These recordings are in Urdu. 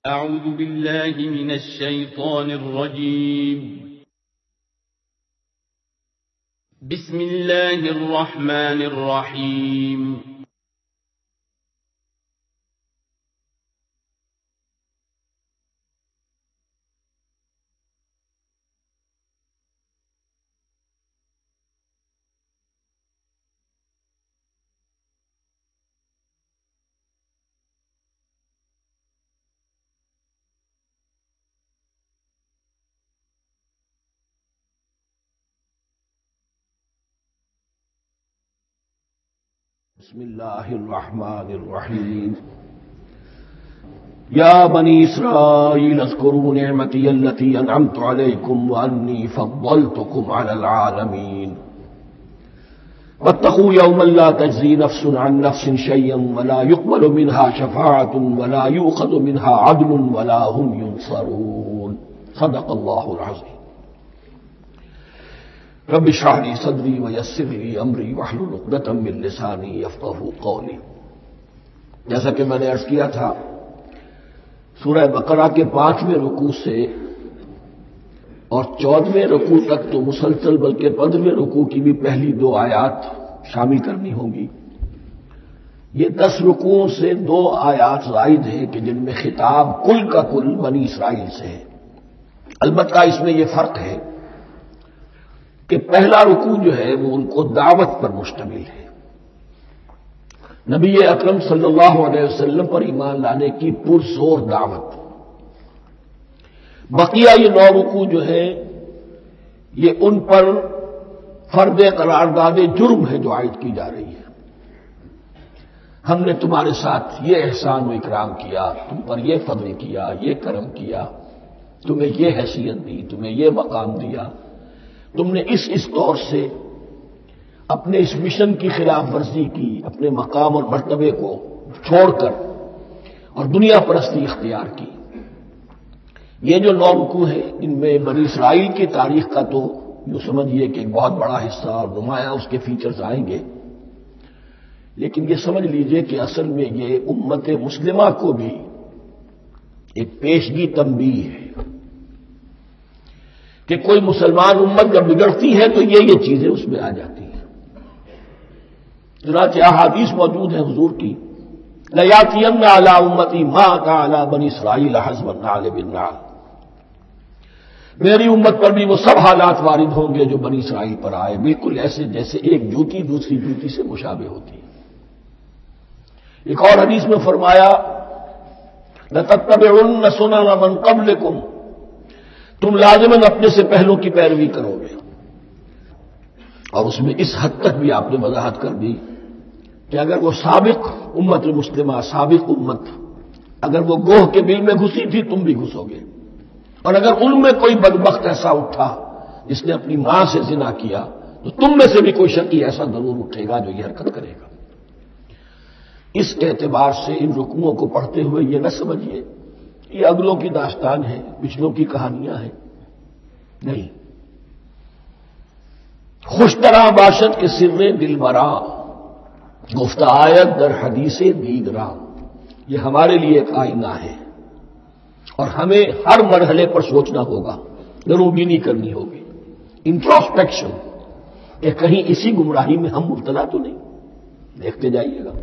أعوذ بالله من الشيطان الرجيم. بسم الله الرحمن الرحيم. بسم اللہ الرحمن الرحیم یا بنی اسرائیل اذکروا نعمتی التي انعمت علیکم وانی فضلتکم علی العالمین واتقوا یوما لا تجزی نفس عن نفس شیئا ولا يقبل منها شفاعة ولا يؤخذ منها عدل ولا هم ينصرون صدق اللہ العظیم. رب اشرح لي صدری ویسر لي امری واحلل عقدۃ من لسانی یفقهوا قولی. جیسا کہ میں نے عرض کیا تھا، سورہ بقرہ کے 5ویں رکوع سے اور 14ویں رکوع تک تو مسلسل، بلکہ 15ویں رکوع کی بھی پہلی 2 آیات شامل کرنی ہوں گی. یہ 10 رکوعوں سے 2 آیات زائد ہیں کہ جن میں خطاب کل کا کل بنی اسرائیل سے ہے. البتہ اس میں یہ فرق ہے کہ پہلا رکوع جو ہے وہ ان کو دعوت پر مشتمل ہے، نبی اکرم صلی اللہ علیہ وسلم پر ایمان لانے کی پرزور دعوت. بقیہ یہ 9 رکوع جو ہے یہ ان پر فرض قرارداد جرم ہے جو عائد کی جا رہی ہے. ہم نے تمہارے ساتھ یہ احسان و اکرام کیا، تم پر یہ فضل کیا، یہ کرم کیا، تمہیں یہ حیثیت دی، تمہیں یہ مقام دیا، تم نے اس طور سے اپنے اس مشن کی خلاف ورزی کی، اپنے مقام اور مرتبے کو چھوڑ کر اور دنیا پرستی اختیار کی. یہ جو 9 رکوع ہیں ان میں بنی اسرائیل کی تاریخ کا تو یوں سمجھیے کہ ایک بہت بڑا حصہ اور نمایاں اس کے فیچرز آئیں گے، لیکن یہ سمجھ لیجئے کہ اصل میں یہ امت مسلمہ کو بھی ایک پیشگی تنبیہ ہے کہ کوئی مسلمان امت جب بگڑتی ہے تو یہ چیزیں اس میں آ جاتی ہیں. چنانچہ احادیث موجود ہیں حضور کی، لَيَأْتِيَنَّ عَلَىٰ أُمَّتِي مَا أَتَىٰ عَلَىٰ بَنِي إِسْرَائِيلَ حَسْبَ النَّعْلِ بِالنَّعْلِ. میری امت پر بھی وہ سب حالات وارد ہوں گے جو بنی اسرائیل پر آئے، بالکل ایسے جیسے ایک جوتی دوسری جوتی سے مشابہ ہوتی ہے. ایک اور حدیث میں فرمایا لَتَتَّبِعُنَّ سُنَنَ مَن قَبْلِكُمْ، تم لازماً اپنے سے پہلوں کی پیروی کرو گے. اور اس میں اس حد تک بھی آپ نے وضاحت کر دی کہ اگر وہ سابق امت مسلمہ، سابق امت، اگر وہ گوہ کے بل میں گھسی تھی تم بھی گھسو گے، اور اگر ان میں کوئی بدبخت ایسا اٹھا جس نے اپنی ماں سے زنا کیا تو تم میں سے بھی کوئی شقی ایسا ضرور اٹھے گا جو یہ حرکت کرے گا. اس اعتبار سے ان رکوعوں کو پڑھتے ہوئے یہ نہ سمجھیے یہ اگلوں کی داستان ہے، پچھلوں کی کہانیاں ہیں، نہیں. خوش طرح باشد کے سر دل برا، گفت آیت در حدیث دیگرا. یہ ہمارے لیے ایک آئینہ ہے اور ہمیں ہر مرحلے پر سوچنا ہوگا، دروبینی کرنی ہوگی، انٹروسپیکشن، کہ کہیں اسی گمراہی میں ہم مبتلا تو نہیں. دیکھتے جائیے گا.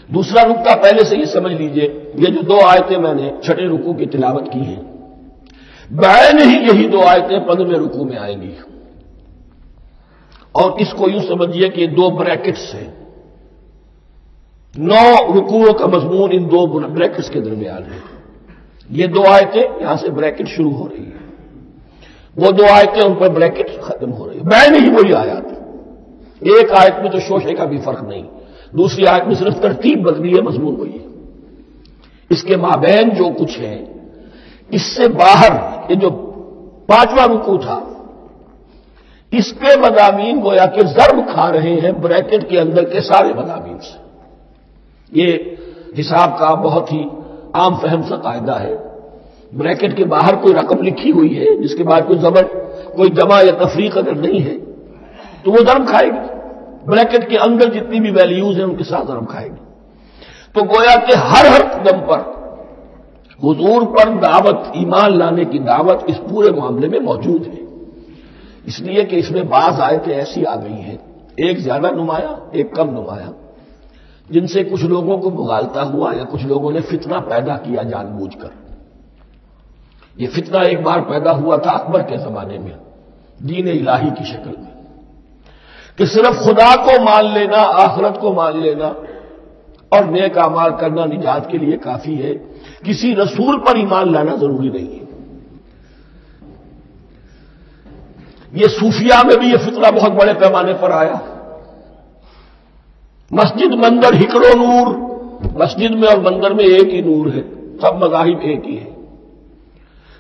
دوسرا نقطہ پہلے سے یہ سمجھ لیجئے، یہ جو 2 آیتیں میں نے 6 رکوع کی تلاوت کی ہیں، بعین ہی یہی 2 آیتیں 15ویں رکوع میں آئیں گی. اور اس کو یوں سمجھیے کہ 2 بریکٹس ہیں. 9 رکوعوں کا مضمون ان 2 بریکٹس کے درمیان ہے. یہ 2 آیتیں یہاں سے بریکٹ شروع ہو رہی ہیں، وہ 2 آیتیں ان پر بریکٹ ختم ہو رہی ہیں. بعین ہی وہی آیات. ایک آیت میں تو شوشے کا بھی فرق نہیں، دوسری آیت میں صرف ترتیب بدلی ہے، مضمون وہی ہے. اس کے مابین جو کچھ ہے، اس سے باہر یہ جو 5واں رکوع تھا اس کے مضامین گویا کہ ضرب کھا رہے ہیں بریکٹ کے اندر کے سارے مضامین سے. یہ حساب کا بہت ہی عام فہم سا قاعدہ ہے. بریکٹ کے باہر کوئی رقم لکھی ہوئی ہے جس کے بعد کوئی زبر، کوئی جمع یا تفریق اگر نہیں ہے تو وہ ضرب کھائے گی. بریکٹ کے اندر جتنی بھی ویلیوز ہیں ان کے ساتھ ضرب کھائے گی. تو گویا کہ ہر قدم پر حضور پر دعوت، ایمان لانے کی دعوت اس پورے معاملے میں موجود ہے، اس لیے کہ اس میں بعض آیتیں ایسی آ گئی ہیں، ایک زیادہ نمایاں ایک کم نمایاں، جن سے کچھ لوگوں کو مغالطہ ہوا یا کچھ لوگوں نے فتنہ پیدا کیا جان بوجھ کر۔ یہ فتنہ ایک بار پیدا ہوا تھا اکبر کے زمانے میں دین الہی کی شکل میں، کہ صرف خدا کو مان لینا، آخرت کو مان لینا اور نیک اعمال کرنا نجات کے لیے کافی ہے، کسی رسول پر ایمان لانا ضروری نہیں ہے۔ یہ صوفیہ میں بھی یہ فتنہ بہت بڑے پیمانے پر آیا۔ مسجد مندر ہکڑو نور، مسجد میں اور مندر میں ایک ہی نور ہے، سب مذاہب ایک ہی ہے،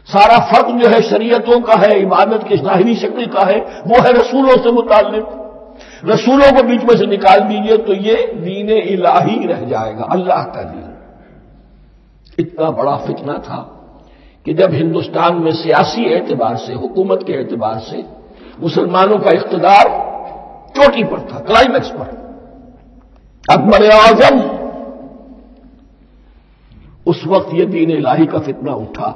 سارا فرق جو ہے شریعتوں کا ہے، عبادت کی ظاہری شکل کا ہے، وہ ہے رسولوں سے متعلق۔ رسولوں کو بیچ میں سے نکال دیجئے تو یہ دین الہی رہ جائے گا، اللہ کا دین۔ اتنا بڑا فتنہ تھا کہ جب ہندوستان میں سیاسی اعتبار سے، حکومت کے اعتبار سے مسلمانوں کا اقتدار چوٹی پر تھا، کلائمیکس پر، اکبر اعظم، اس وقت یہ دین الہی کا فتنہ اٹھا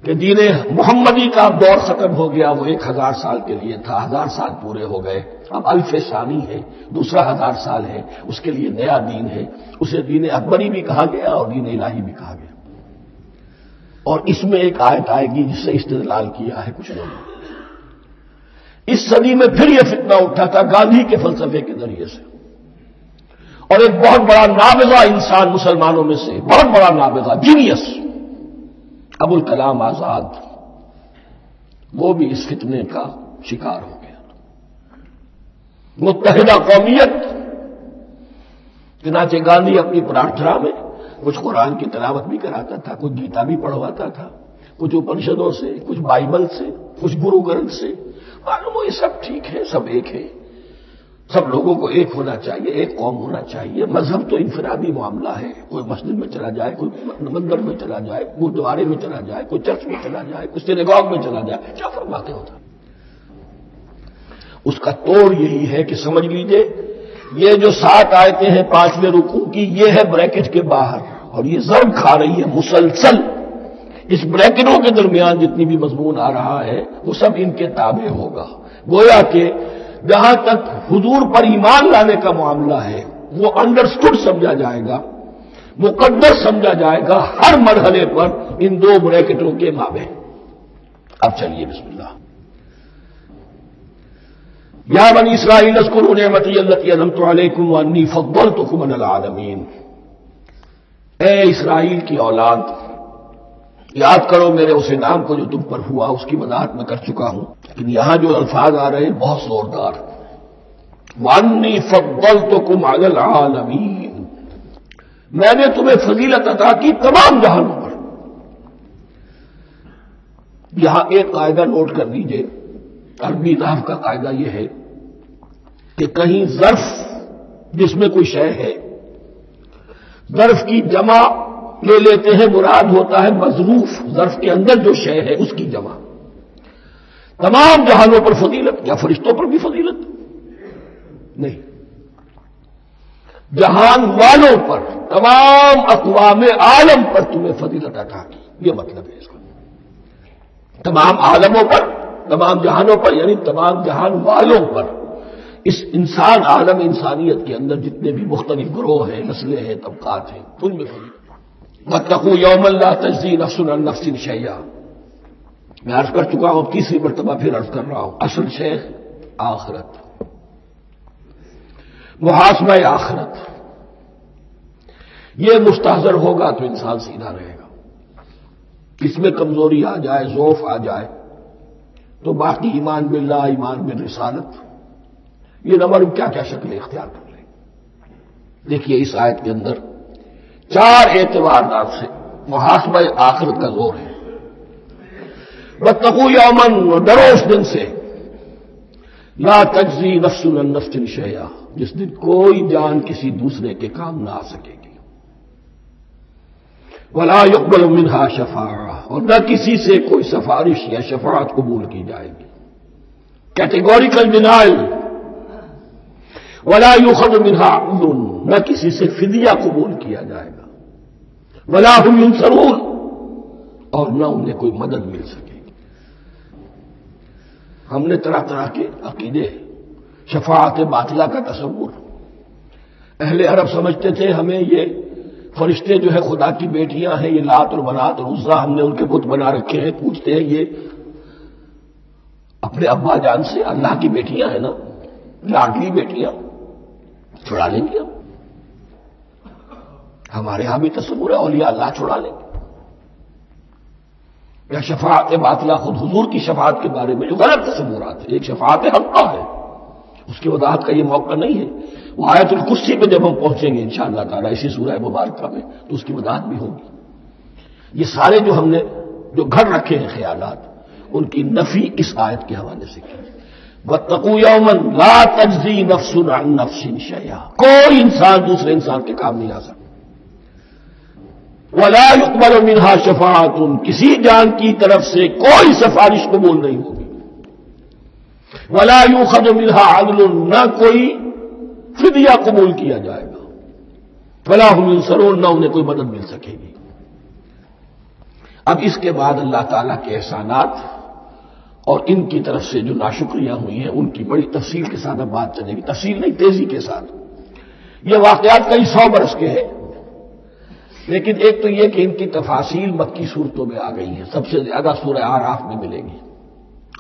کہ دین محمدی کا دور ختم ہو گیا، وہ 1000 سال کے لیے تھا، 1000 سال پورے ہو گئے، اب الف ثانی ہے، دوسرا 1000 سال ہے، اس کے لیے نیا دین ہے، اسے دین اکبری بھی کہا گیا اور دین الہی بھی کہا گیا۔ اور اس میں ایک آیت آئے گی جس سے استدلال کیا ہے کچھ لوگوں نے۔ اس صدی میں پھر یہ فتنہ اٹھا تھا گاندھی کے فلسفے کے ذریعے سے، اور ایک بہت بڑا نابغہ انسان مسلمانوں میں سے، بہت بڑا نابغہ، جینیس، ابوالکلام آزاد، وہ بھی اس فتنے کا شکار ہو گیا۔ متحدہ قومیت، چنانچہ گاندھی اپنی پرارتھنا میں کچھ قرآن کی تلاوت بھی کراتا تھا، کچھ گیتا بھی پڑھواتا تھا، کچھ اپنشدوں سے، کچھ بائبل سے، کچھ گرو گرنتھ سے، معلوم ہو یہ سب ٹھیک ہے، سب ایک ہے، سب لوگوں کو ایک ہونا چاہیے، ایک قوم ہونا چاہیے، مذہب تو انفرادی معاملہ ہے، کوئی مسجد میں چلا جائے، کوئی مندر میں چلا جائے، گردوارے میں چلا جائے، کوئی چرچ میں چلا جائے، کوئی سینیگاگ میں چلا جائے، کیا فرماتے ہوتا؟ اس کا توڑ یہی ہے کہ سمجھ لیجئے یہ جو 7 آیتیں ہیں 5ویں رکوع کی، یہ ہے بریکٹ کے باہر، اور یہ ضرب کھا رہی ہے مسلسل۔ اس بریکٹوں کے درمیان جتنی بھی مضمون آ رہا ہے وہ سب ان کے تابع ہوگا، گویا کہ جہاں تک حضور پر ایمان لانے کا معاملہ ہے وہ انڈرسٹوڈ سمجھا جائے گا، مقدر سمجھا جائے گا ہر مرحلے پر ان 2 بریکٹوں کے مابین۔ اب چلیے بسم اللہ۔ یا بنی اسرائیل اذکروا نعمتی التی انعمت علیکم وانی فضلتکم علی العالمین، اے اسرائیل کی اولاد، یاد کرو میرے اس انعام کو جو تم پر ہوا، اس کی وضاحت میں کر چکا ہوں، لیکن یہاں جو الفاظ آ رہے ہیں بہت زوردار، وانی فضلتکم علی العالمین، میں نے تمہیں فضیلت عطا کی تمام جہانوں پر۔ یہاں ایک قاعدہ نوٹ کر لیجئے، عربی نحو کا قاعدہ یہ ہے کہ کہیں ظرف جس میں کوئی شے ہے، ظرف کی جمع لے لیتے ہیں، مراد ہوتا ہے مظروف، ظرف کے اندر جو شے ہے اس کی جمع۔ تمام جہانوں پر فضیلت، یا فرشتوں پر بھی فضیلت نہیں، جہان والوں پر، تمام اقوام عالم پر تمہیں فضیلت عطا کی، یہ مطلب ہے اس کا، تمام عالموں پر، تمام جہانوں پر، یعنی تمام جہان والوں پر، اس انسان عالم انسانیت کے اندر جتنے بھی مختلف گروہ ہیں، نسلیں ہیں، طبقات ہیں، ان میں فضیلت۔ واتقوا یوما لا تجزی نفس عن نفس شیئا، میں عرض کر چکا ہوں، تیسری مرتبہ پھر عرض کر رہا ہوں، اصل شے آخرت، محاسبہ آخرت، یہ مستحضر ہوگا تو انسان سیدھا رہے گا، اس میں کمزوری آ جائے، ضعف آ جائے تو باقی ایمان باللہ، ایمان بالرسالت، یہ نہ معلوم کیا کیا شکلیں اختیار کر لیں۔ دیکھیے اس آیت کے اندر 4 اعتبارات سے محاسبہ آخرت کا زور ہے۔ واتقوا یوما، ڈرو اس دن سے، لا تجزی نفس عن نفس شیئا، جس دن کوئی جان کسی دوسرے کے کام نہ آ سکے گی، ولا يقبل منها شفاعہ، اور نہ کسی سے کوئی سفارش یا شفاعت قبول کی جائے گی، کیٹیگوریکل ڈینائل، ولا يؤخذ منها عدل، نہ کسی سے فدیہ قبول کیا جائے گا، ولا هم ينصرون، اور نہ انہیں کوئی مدد مل سکے گی۔ ہم نے طرح طرح کے عقیدے، شفاعت باطلہ کا تصور، اہل عرب سمجھتے تھے ہمیں یہ فرشتے جو ہے خدا کی بیٹیاں ہیں، یہ لات اور منات اور عزا ہم نے ان کے بت بنا رکھے ہیں، پوچھتے ہیں یہ اپنے ابا جان سے اللہ کی بیٹیاں ہیں نا، لاڈلی بیٹیاں، چھڑا لیں گے ہم۔ ہمارے ہاں بھی تصور ہے اولیاء اللہ چھڑا لیں گے۔ یا شفاعت باطلہ، خود حضور کی شفاعت کے بارے میں جو غلط تصورات ہیں، ایک شفاعت حقہ ہے، اس کی وضاحت کا یہ موقع نہیں ہے، وہ آیت الکرسی پہ جب ہم پہنچیں گے انشاءاللہ تعالیٰ اسی سورہ مبارکہ میں تو اس کی وضاحت بھی ہوگی۔ یہ سارے جو ہم نے جو گھڑ رکھے ہیں خیالات، ان کی نفی اس آیت کے حوالے سے کی۔ وَاتَّقُوا يَوْمًا لَا تَجْزِي نَفْسٌ عَن نَفْسٍ شَيْئًا، کوئی انسان دوسرے انسان کے کام نہیں آ سکتا۔ وَلَا يُقْبَلُ مِنْهَا شَفَاعَةٌ، کسی جان کی طرف سے کوئی سفارش قبول نہیں ہوگی۔ وَلَا يُؤْخَذُ مِنْهَا عَدْلٌ، نہ کوئی فدیہ قبول کیا جائے گا۔ وَلَا هُمْ يُنصَرُونَ، نہ انہیں کوئی مدد مل سکے گی۔ اب اس کے بعد اللہ تعالیٰ کے احسانات اور ان کی طرف سے جو ناشکریاں ہوئی ہیں ان کی بڑی تفصیل کے ساتھ اب بات چلے گی، تفصیل نہیں تیزی کے ساتھ۔ یہ واقعات کئی 100 برس کے ہیں، لیکن ایک تو یہ کہ ان کی تفاصیل مکی صورتوں میں آ گئی ہیں، سب سے زیادہ سورہ اعراف میں ملے گی،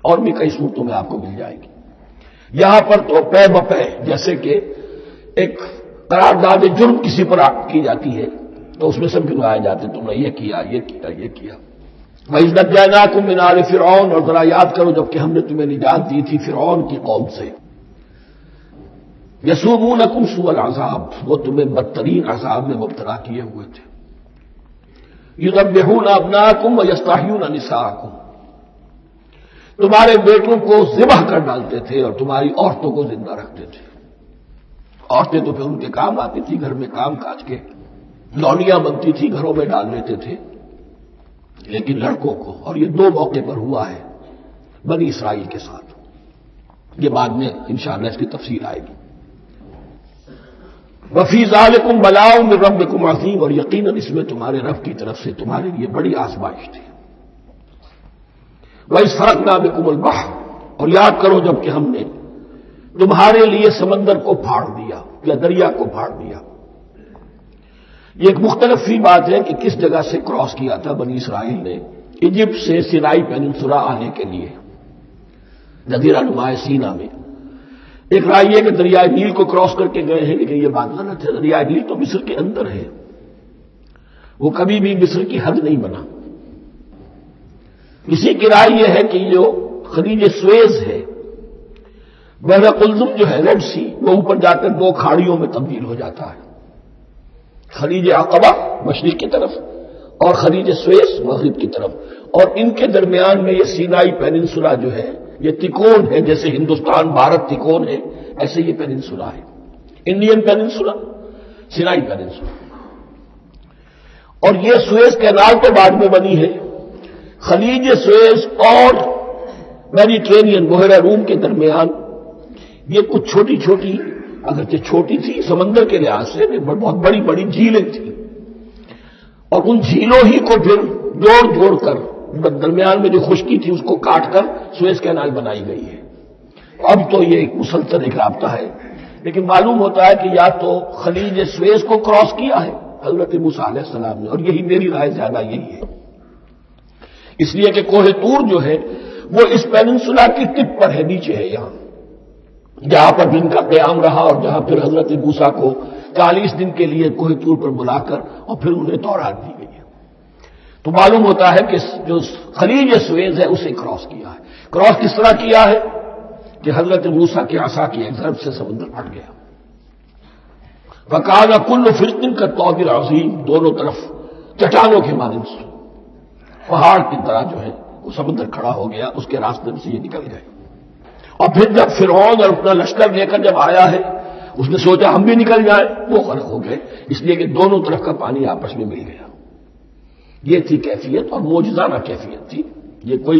اور بھی کئی صورتوں میں آپ کو مل جائے گی۔ یہاں پر تو پے بپے جیسے کہ ایک قرارداد جرم کسی پر کی جاتی ہے تو اس میں سب گنوائے جاتے، تم نے یہ کیا، یہ کیا، یہ کیا۔ وَإِذْ نَجَّيْنَاكُم مِّنْ آلِ فِرْعَوْنَ، اور ذرا یاد کرو جب کہ ہم نے تمہیں نجات دی تھی فرعون کی قوم سے۔ يَسُومُونَكُمْ سُوءَ الْعَذَابِ، وہ تمہیں بدترین عذاب میں مبتلا کیے ہوئے تھے۔ يُذَبِّحُونَ أَبْنَاءَكُمْ وَيَسْتَحْيُونَ نِسَاءَكُمْ، تمہارے بیٹوں کو ذبح کر ڈالتے تھے اور تمہاری عورتوں کو زندہ رکھتے تھے۔ عورتیں تو پھر ان کے کام آتی تھی، گھر میں کام کاج کے لونیاں بنتی تھی، گھروں میں ڈال لیتے تھے، لیکن لڑکوں کو، اور یہ 2 موقع پر ہوا ہے بنی اسرائیل کے ساتھ۔ یہ بعد میں انشاءاللہ اس کی تفصیل آئے گی۔ وَفِي ذَلِكُمْ بَلَاءٌ مِّن رَبِّكُمْ عَظِيمٌ، اور یقیناً اس میں تمہارے رب کی طرف سے تمہارے لیے بڑی آزمائش تھی۔ وَإِذْ فَرَقْنَا بِكُمُ الْبَحْرَ، اور یاد کرو جب کہ ہم نے تمہارے لیے سمندر کو پھاڑ دیا یا دریا کو پھاڑ دیا۔ یہ ایک مختلف فی بات ہے کہ کس جگہ سے کراس کیا تھا بنی اسرائیل نے ایجپٹ سے سینائی پیننسولا آنے کے لیے، جزیرہ نما سینا میں۔ ایک رائے یہ کہ دریائے نیل کو کراس کر کے گئے ہیں، لیکن یہ بات غلط ہے، دریائے نیل تو مصر کے اندر ہے، وہ کبھی بھی مصر کی حد نہیں بنا۔ کسی کی رائے یہ ہے کہ جو خلیج سویز ہے، بحر قلزم جو ہے ریڈ سی، وہ اوپر جا کر 2 کھاڑیوں میں تبدیل ہو جاتا ہے، خلیج عقبہ مشرق کی طرف اور خلیج سویز مغرب کی طرف، اور ان کے درمیان میں یہ سینائی پیننسولا جو ہے یہ تکون ہے، جیسے ہندوستان بھارت تکون ہے ایسے یہ پیننسولا ہے، انڈین پیننسولا، سینائی پیننسولا۔ اور یہ سویز کینال تو بعد میں بنی ہے۔ خلیج سویز اور میڈیٹرینین بحیرہ روم کے درمیان یہ کچھ چھوٹی چھوٹی، اگرچہ چھوٹی تھی سمندر کے لحاظ سے، بہت بڑی بڑی جھیلیں تھیں، اور ان جھیلوں ہی کو پھر جوڑ جوڑ کر درمیان میں جو خشکی تھی اس کو کاٹ کر سویز کینال بنائی گئی ہے۔ اب تو یہ ایک مسلسل ایک رابطہ ہے، لیکن معلوم ہوتا ہے کہ یا تو خلیج سویز کو کراس کیا ہے حضرت موسیٰ علیہ السلام نے، اور یہی میری رائے زیادہ یہی ہے، اس لیے کہ کوہ طور جو ہے وہ اس پیننسولا کی ٹپ پر ہے، نیچے ہے، یہاں جہاں پر دن کا قیام رہا اور جہاں پھر حضرت موسیٰ کو 40 دن کے لیے کوہ طور پر بلا کر اور پھر انہیں تورات دی گئی ہے۔ تو معلوم ہوتا ہے کہ جو خلیج سویز ہے اسے کراس کیا ہے۔ کراس کس طرح کیا ہے کہ حضرت موسیٰ کے عصا کی ایک ضرب سے سمندر پھٹ گیا۔ وَكَانَ كُلُّ فِرْقٍ كَالطَّوْدِ الْعَظِيمِ، دونوں طرف چٹانوں کے مانند پہاڑ کی طرح جو ہے وہ سمندر کھڑا ہو گیا، اس کے راستے میں سے یہ نکل گئے۔ اور پھر جب فرعون اور اپنا لشکر لے کر جب آیا ہے اس نے سوچا ہم بھی نکل جائیں، وہ غرق ہو گئے، اس لیے کہ دونوں طرف کا پانی آپس میں مل گیا۔ یہ تھی کیفیت، اور معجزانہ کیفیت تھی، یہ کوئی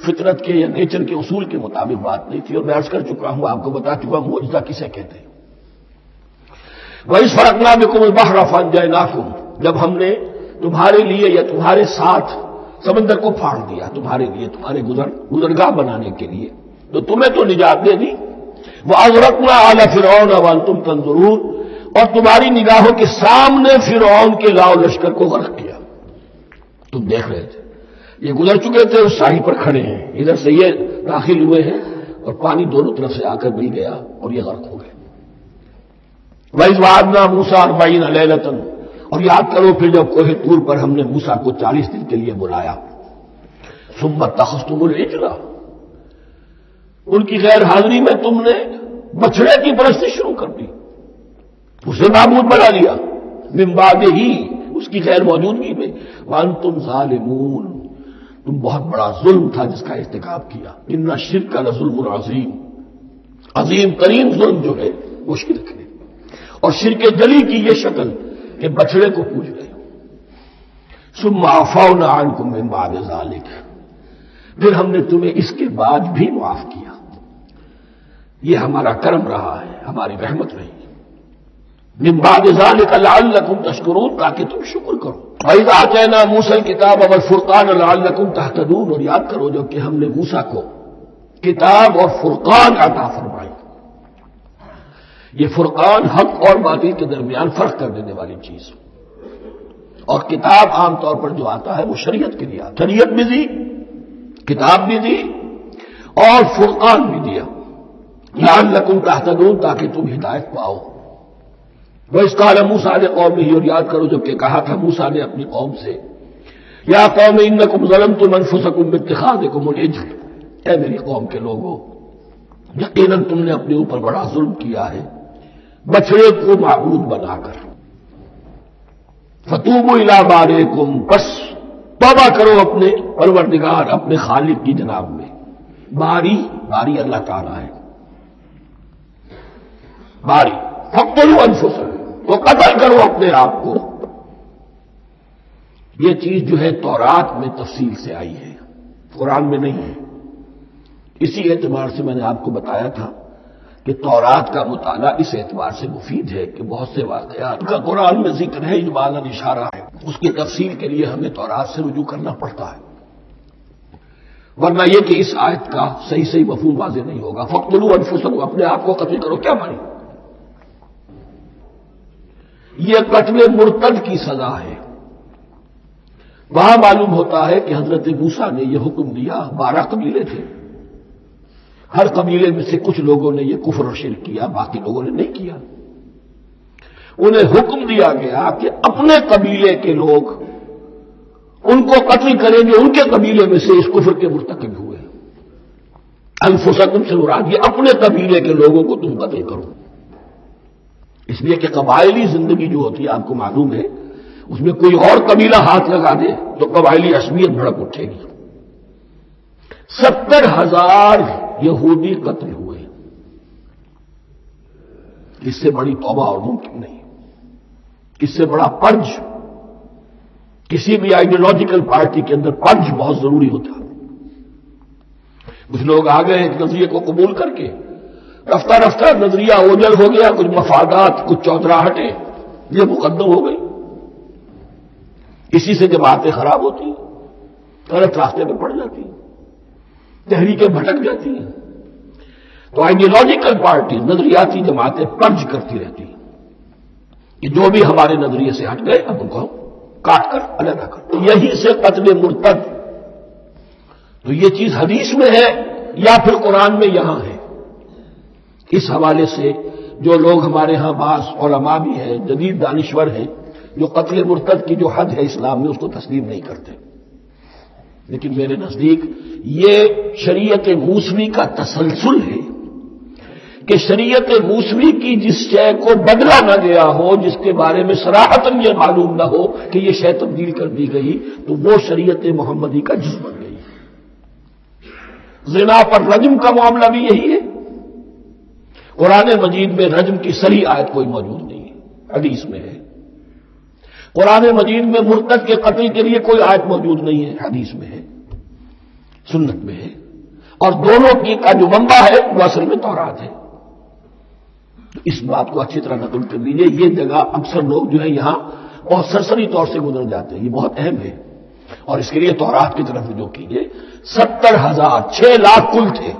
فطرت کے یا نیچر کے اصول کے مطابق بات نہیں تھی، اور میں عرض کر چکا ہوں، آپ کو بتا چکا ہوں معجزہ کسے کہتے ہیں۔ وَإِذْ فَرَقْنَا بِكُمُ الْبَحْرَ فَأَنْجَيْنَاكُمْ، جب ہم نے تمہارے لیے یا تمہارے ساتھ سمندر کو پھاڑ دیا تمہارے لیے، تمہارے گزرگاہ بنانے کے لیے، تو تمہیں تو نجات دے دی۔ وَأَغْرَقْنَا آلَ فِرْعَوْنَ وَأَنْتُمْ تَنظُرُونَ، اور تمہاری نگاہوں کے سامنے فرعون کے لاؤ لشکر کو غرق کیا، تم دیکھ رہے تھے، یہ گزر چکے تھے، اس ساحل پر کھڑے ہیں، ادھر سے یہ داخل ہوئے ہیں اور پانی دونوں طرف سے آ کر مل گیا اور یہ غرق ہو گئے۔ وَإِذْ وَعَدْنَا مُوسَىٰ 40 لَيْلَةً، اور یاد کرو پھر جب کوہ طور پر ہم نے موسیٰ کو 40 دن کے لیے بلایا۔ ثُمَّ اتَّخَذْتُمُ الْعِجْلَ، ان کی غیر حاضری میں تم نے بچڑے کی پرستی شروع کر دی، اسے معبود بنا لیا، من بعدہ، اس کی غیر موجودگی میں، وَأَنْتُمْ ظَالِمُونَ، تم بہت بڑا ظلم تھا جس کا ارتکاب کیا۔ ان الشرک لظلم عظیم، عظیم ترین ظلم جو ہے وہ شرک ہے، اور شرک جلی کی یہ شکل کہ بچڑے کو پوج رہے ہو۔ ثم عفونا عنکم من بعد ذلک، پھر ہم نے تمہیں اس کے بعد بھی معاف کیا، یہ ہمارا کرم رہا ہے، ہماری رحمت رہی۔ من بعد ذلک لعلکم تشکرون، تاکہ تم شکر کرو۔ وَإِذْ آتَيْنَا مُوسَى الْكِتَابَ وَالْفُرْقَانَ لَعَلَّكُمْ تَهْتَدُونَ، اور یاد کرو جب کہ ہم نے موسیٰ کو کتاب اور فرقان عطا فرمائی۔ یہ فرقان حق اور باطل کے درمیان فرق کر دینے والی چیز، اور کتاب عام طور پر جو آتا ہے وہ شریعت کے لیے آتا ہے، شریعت بھی دی، کتاب بھی دی اور فرقان بھی دیا، لعلکم تہتدون، تاکہ تم ہدایت پاؤ۔ وَإِذْ قَالَ مُوسَىٰ لِقَوْمِهِ، اور یاد کرو جب کہ کہا تھا موسیٰ نے اپنی قوم سے، یا قوم انکم ظلمتم انفسکم باتخاذکم العجل، اے میری قوم کے لوگوں، یقیناً تم نے اپنے اوپر بڑا ظلم کیا ہے بچڑے کو معبود بنا کر۔ فتوبوا الی بارئکم، بس توبہ کرو اپنے پروردگار، اپنے خالق کی جناب میں۔ باری اللہ تعالیٰ ہے، باری، فاقتلوا انفسکم، تو قتل کرو اپنے آپ کو۔ یہ چیز جو ہے تورات میں تفصیل سے آئی ہے، قرآن میں نہیں ہے۔ اسی اعتبار سے میں نے آپ کو بتایا تھا کہ تورات کا مطالعہ اس اعتبار سے مفید ہے کہ بہت سے واقعات کا قرآن میں ذکر ہے، اجمالاً اشارہ ہے، اس کی تفصیل کے لیے ہمیں تورات سے رجوع کرنا پڑتا ہے، ورنہ یہ کہ اس آیت کا صحیح مفہوم واضح نہیں ہوگا۔ فاقتلوا انفسکم، اپنے آپ کو قتل کرو، کیا مانی؟ یہ قتل مرتد کی سزا ہے۔ وہاں معلوم ہوتا ہے کہ حضرت موسیٰ نے یہ حکم دیا، 12 قبیلے تھے، ہر قبیلے میں سے کچھ لوگوں نے یہ کفر و شرک کیا، باقی لوگوں نے نہیں کیا۔ انہیں حکم دیا گیا کہ اپنے قبیلے کے لوگ ان کو قتل کریں گے، ان کے قبیلے میں سے اس کفر کے مرتکب ہوئے۔ انفسکم سے مراد یہ اپنے قبیلے کے لوگوں کو تم قتل کرو، اس لیے کہ قبائلی زندگی جو ہوتی ہے آپ کو معلوم ہے، اس میں کوئی اور قبیلہ ہاتھ لگا دے تو قبائلی عصبیت بھڑک اٹھے گی۔ 70,000 یہودی قتل ہوئے، اس سے بڑی توبہ اور ممکن نہیں، اس سے بڑا پرج، کسی بھی آئیڈیالوجیکل پارٹی کے اندر پرج بہت ضروری ہوتا ہے۔ کچھ لوگ آ گئے ایک نظریے کو قبول کر کے، رفتہ رفتہ نظریہ اوجل ہو گیا، کچھ مفادات، کچھ چودراہٹیں یہ مقدم ہو گئی، اسی سے جماعتیں خراب ہوتی ہیں، غلط راستے پہ پڑ جاتی ہیں، تحریکیں بھٹک جاتی ہیں۔ تو آئیڈیالوجیکل پارٹی، نظریاتی جماعتیں پرج کرتی رہتی ہیں کہ جو بھی ہمارے نظریے سے ہٹ گئے اب ان کو کاٹ کر علیحدہ کر۔ تو یہی سے قتل مرتد، تو یہ چیز حدیث میں ہے یا پھر قرآن میں یہاں ہے۔ اس حوالے سے جو لوگ ہمارے ہاں بعض علماء بھی ہیں، جدید دانشور ہیں، جو قتل مرتد کی جو حد ہے اسلام میں اس کو تسلیم نہیں کرتے، لیکن میرے نزدیک یہ شریعت موسوی کا تسلسل ہے کہ شریعت موسوی کی جس شے کو بدلا نہ گیا ہو، جس کے بارے میں صراحتاً یہ معلوم نہ ہو کہ یہ شے تبدیل کر دی گئی، تو وہ شریعت محمدی کا جز بن گئی۔ زنا پر رجم کا معاملہ بھی یہی ہے۔ قرآن مجید میں رجم کی صریح آیت کوئی موجود نہیں ہے، حدیث میں ہے۔ قرآن مجید میں مرتد کے قتل کے لیے کوئی آیت موجود نہیں ہے، حدیث میں ہے، سنت میں ہے، اور دونوں کی کا جو منبع ہے وہ اصل میں تورات ہے۔ تو اس بات کو اچھی طرح نقل کر لیجیے، یہ جگہ اکثر لوگ جو ہے یہاں بہت سرسری طور سے گزر جاتے ہیں، یہ بہت اہم ہے۔ اور اس کے لیے تورات کی طرف رجوع کیجیے. 70,000 6 لاکھ کل تھے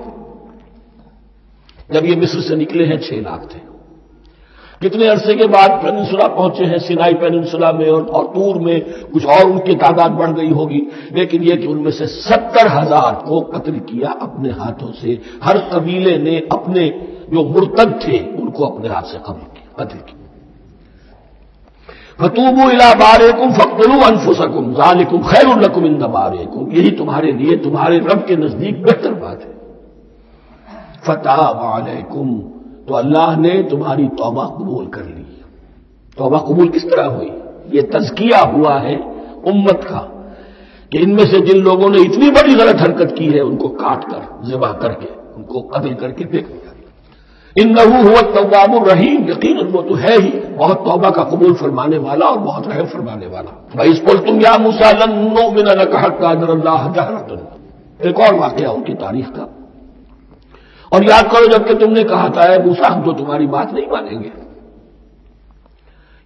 جب یہ مصر سے نکلے ہیں. 6 لاکھ تھے. کتنے عرصے کے بعد پیننسولا پہنچے ہیں, سینائی پیننسولا میں اور طور میں کچھ اور ان کی تعداد بڑھ گئی ہوگی, لیکن یہ کہ ان میں سے 70,000 کو قتل کیا اپنے ہاتھوں سے. ہر قبیلے نے اپنے جو مرتد تھے ان کو اپنے ہاتھ سے قتل کیا. فَتُوبُوا إِلَىٰ بَارِئِكُمْ فَاقْتُلُوا أَنفُسَكُمْ ذَٰلِكُمْ خَيْرٌ لَكُمْ عِندَ بَارِئِكُمْ, یہی تمہارے لیے تمہارے رب کے نزدیک بہتر بات ہے. فَتَابَ عَلَيْكُمْ, تو اللہ نے تمہاری توبہ قبول کر لی. توبہ قبول کس طرح ہوئی؟ یہ تزکیہ ہوا ہے امت کا کہ ان میں سے جن لوگوں نے اتنی بڑی غلط حرکت کی ہے ان کو کاٹ کر ذبح کر کے ان کو قتل کر کے پھینک دیا. انہ هو التواب الرحیم, یقیناً وہ تو ہے ہی بہت توبہ کا قبول فرمانے والا اور بہت رحم فرمانے والا. وَإِذْ قُلْتُمْ يَا مُوسَىٰ لَن نُّؤْمِنَ لَكَ حَتَّىٰ نَرَى اللَّهَ جَهْرَةً, ایک اور واقعہ ان کی تاریخ کا. اور یاد کرو جب کہ تم نے کہا تھا اے موسیٰ ہم تو تمہاری بات نہیں مانیں گے.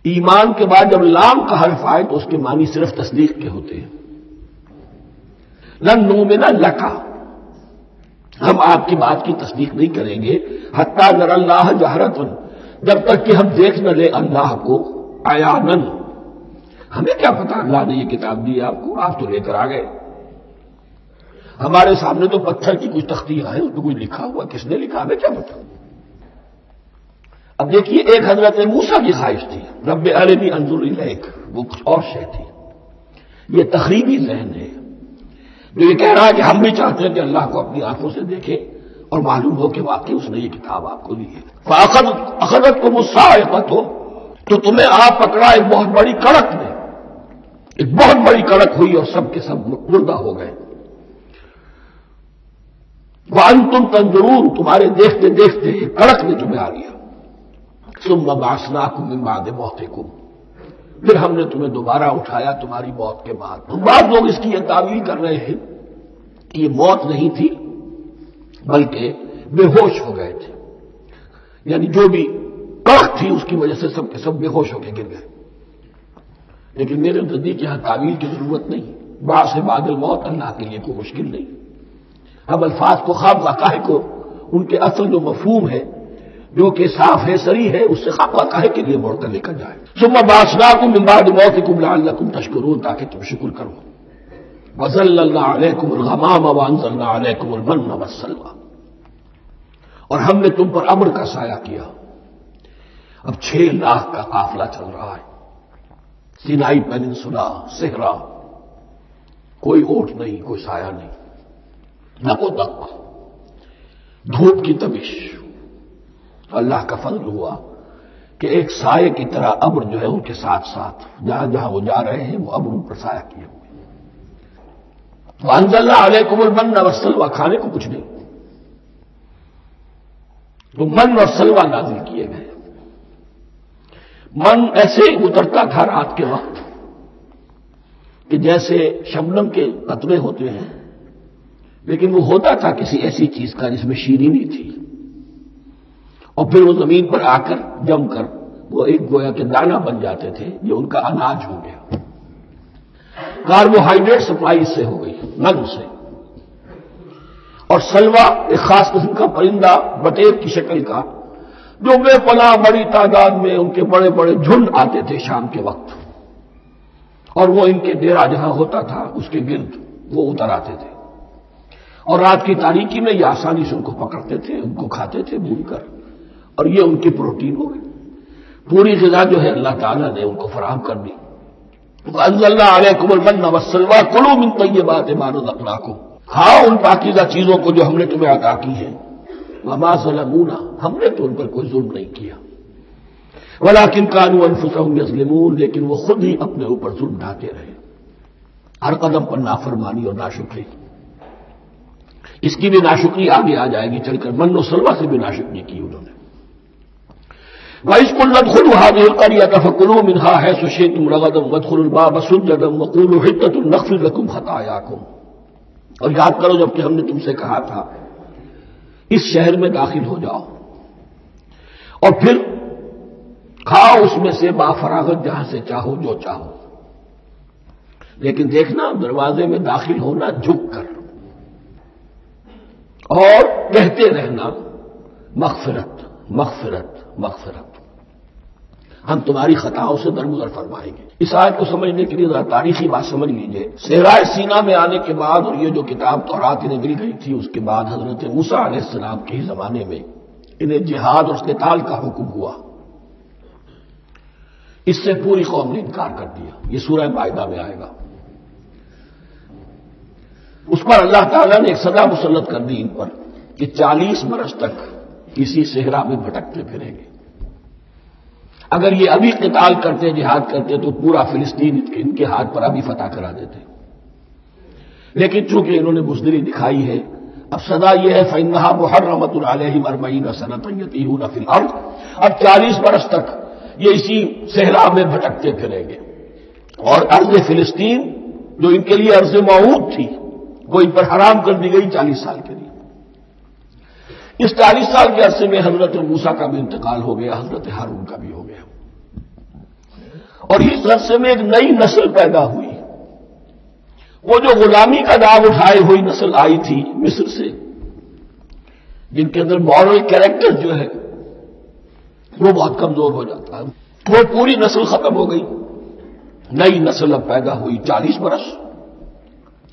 ایمان کے بعد جب لام کا حرف آئے تو اس کے معنی صرف تصدیق کے ہوتے ہیں. لن نؤمن لک, ہم آپ کی بات کی تصدیق نہیں کریں گے حتی نری اللہ جہرۃ, جب تک کہ ہم دیکھ نہ لیں اللہ کو عیاناً. ہمیں کیا پتا اللہ نے یہ کتاب دی آپ کو, آپ تو لے کر آ گئے. ہمارے سامنے تو پتھر کی کچھ تختیاں ہیں, اس پہ کچھ لکھا ہوا, کس نے لکھا ہمیں کیا پتا. اب دیکھیے ایک حضرت موسیٰ کی خواہش تھی رب ارنی انظر الیک, وہ کچھ اور شے تھی. یہ تخریبی ذہن ہے جو یہ کہہ رہا ہے کہ ہم بھی چاہتے ہیں کہ اللہ کو اپنی آنکھوں سے دیکھیں اور معلوم ہو کہ واقعی اس نے یہ کتاب آپ کو دی ہے. فَأَخَذَتْكُمُ الصَّاعِقَةُ, تو تمہیں آپ پکڑا ایک بہت بڑی کڑک نے, ایک بہت بڑی کڑک ہوئی اور سب کے سب مردہ ہو گئے. وَأَنْتُمْ تَنظُرُونَ, تمہارے دیکھتے دیکھتے کڑک نے تمہیں آ لیا. ثُمَّ بَعَثْنَاكُم مِّن بَعْدِ مَوْتِكُمْ, پھر ہم نے تمہیں دوبارہ اٹھایا تمہاری موت کے بعد. بعض لوگ اس کی یہ تعویل کر رہے ہیں کہ یہ موت نہیں تھی بلکہ بے ہوش ہو گئے تھے, یعنی جو بھی کڑک تھی اس کی وجہ سے سب کے سب بے ہوش ہو کے گر گئے. لیکن میرے نزدیک یہاں تعویل کی ضرورت نہیں. بعض سے بعد الموت اللہ کے لیے کوئی مشکل نہیں. ہم الفاظ کو خواب واقعہ کو ان کے اصل جو مفہوم ہے جو کہ صاف ہے صریح ہے اس سے خواب واقعہ کے لیے موڑ کر لے کر جائے. ثم بعثناکم من بعد موتکم لعلکم تشکرون, تاکہ تم شکر کرو. وظللنا علیکم الغمام وانزلنا علیکم المن والسلوى, اور ہم نے تم پر ابر کا سایہ کیا. اب 6 لاکھ کا قافلہ چل رہا ہے, سینائی پیننسولا, صحرا, کوئی اونٹ نہیں, کوئی سایہ نہیں, نہ کو تک, دھوپ کی تبش. اللہ کا فضل ہوا کہ ایک سائے کی طرح ابر جو ہے ان کے ساتھ ساتھ جہاں جہاں وہ جا رہے ہیں وہ ابر ان پر سایہ کیے ہوئے. وانزلنا علیکم المن والسلوى, کھانے کو کچھ نہیں تو من اور سلوہ نازل کیے گئے. من ایسے اترتا تھا رات کے وقت کہ جیسے شبنم کے قطرے ہوتے ہیں, لیکن وہ ہوتا تھا کسی ایسی چیز کا جس میں شیرینی تھی, اور پھر وہ زمین پر آ کر جم کر وہ ایک گویا کے دانہ بن جاتے تھے, یہ ان کا اناج ہو گیا. کاربوہائیڈریٹ سپلائی اس سے ہو گئی, من سے. اور سلوہ ایک خاص قسم کا پرندہ بطیر کی شکل کا جو بے پناہ بڑی تعداد میں ان کے بڑے بڑے جھنڈ آتے تھے شام کے وقت, اور وہ ان کے ڈیرا جہاں ہوتا تھا اس کے گرد وہ اتر آتے تھے, اور رات کی تاریکی میں یہ آسانی سے ان کو پکڑتے تھے, ان کو کھاتے تھے بھون کر, اور یہ ان کی پروٹین ہو گئی. پوری غذا جو ہے اللہ تعالیٰ نے ان کو فراہم کر دی. وَأَنزَلْنَا عَلَيْكُمُ الْمَنَّ وَالسَّلْوَىٰ كُلُوا مِن طَيِّبَاتِ مَا رَزَقْنَاكُمْ, کھاؤ ان پاکیزہ چیزوں کو جو ہم نے تمہیں عطا کی ہیں. وَمَا ظَلَمُونَا, ہم نے تو ان پر کوئی ظلم نہیں کیا. وَلَٰكِن كَانُوا أَنفُسَهُمْ يَظْلِمُونَ, لیکن وہ خود ہی اپنے اوپر ظلم ڈھاتے رہے, ہر قدم پر نافرمانی اور ناشکری. اس کی بھی ناشکری آگے آ جائے گی چل کر, من و سلوہ سے بھی ناشکری کی انہوں نے. وَإِذْ قُلْنَا ادْخُلُوا هَٰذِهِ الْقَرْيَةَ فَكُلُوا مِنْهَا حَيْثُ شِئْتُمْ رَغَدًا وَادْخُلُوا الْبَابَ سُجَّدًا وَقُولُوا حِطَّةٌ نَغْفِرْ لَكُمْ خَطَايَاكُمْ. اور یاد کرو جب کہ ہم نے تم سے کہا تھا اس شہر میں داخل ہو جاؤ اور پھر کھاؤ اس میں سے بافراغت جہاں سے چاہو جو چاہو, لیکن دیکھنا دروازے میں داخل ہونا جھک کر اور کہتے رہنا مغفرت مغفرت مغفرت، ہم تمہاری خطاؤں سے درگزر فرمائیں گے۔ اس آیت کو سمجھنے کے لیے ذرا تاریخی بات سمجھ لیجئے۔ صحرائے سینا میں آنے کے بعد اور یہ جو کتاب تورات انہیں مل گئی تھی، اس کے بعد حضرت موسیٰ علیہ السلام کے ہی زمانے میں انہیں جہاد اور قتال کا حکم ہوا۔ اس سے پوری قوم نے انکار کر دیا، یہ سورہ مائدہ میں آئے گا۔ اس پر اللہ تعالیٰ نے ایک سزا مسلط کر دی ان پر کہ 40 برس تک کسی صحرا میں بھٹکتے پھریں گے۔ اگر یہ ابھی قتال کرتے جہاد کرتے تو پورا فلسطین ان کے ہاتھ پر ابھی فتح کرا دیتے، لیکن چونکہ انہوں نے بزدلی دکھائی ہے، اب سزا یہ ہے فَإِنَّهَا مُحَرَّمَةٌ عَلَيْهِمْ 40 سَنَةً يَتِيهُونَ فِي الْأَرْضِ، اب 40 برس تک یہ اسی صحرا میں بھٹکتے پھریں گے، اور ارض فلسطین جو ان کے لیے ارض موعود تھی وہ ان پر حرام کر دی گئی 40 سال کے لیے۔ اس 40 سال کے عرصے میں حضرت موسیٰ کا بھی انتقال ہو گیا، حضرت ہارون کا بھی ہو گیا، اور اس عرصے میں ایک نئی نسل پیدا ہوئی۔ وہ جو غلامی کا داغ اٹھائے ہوئی نسل آئی تھی مصر سے، جن کے اندر مورل کیریکٹر جو ہے وہ بہت کمزور ہو جاتا ہے، وہ پوری نسل ختم ہو گئی، نئی نسل اب پیدا ہوئی۔ 40 برس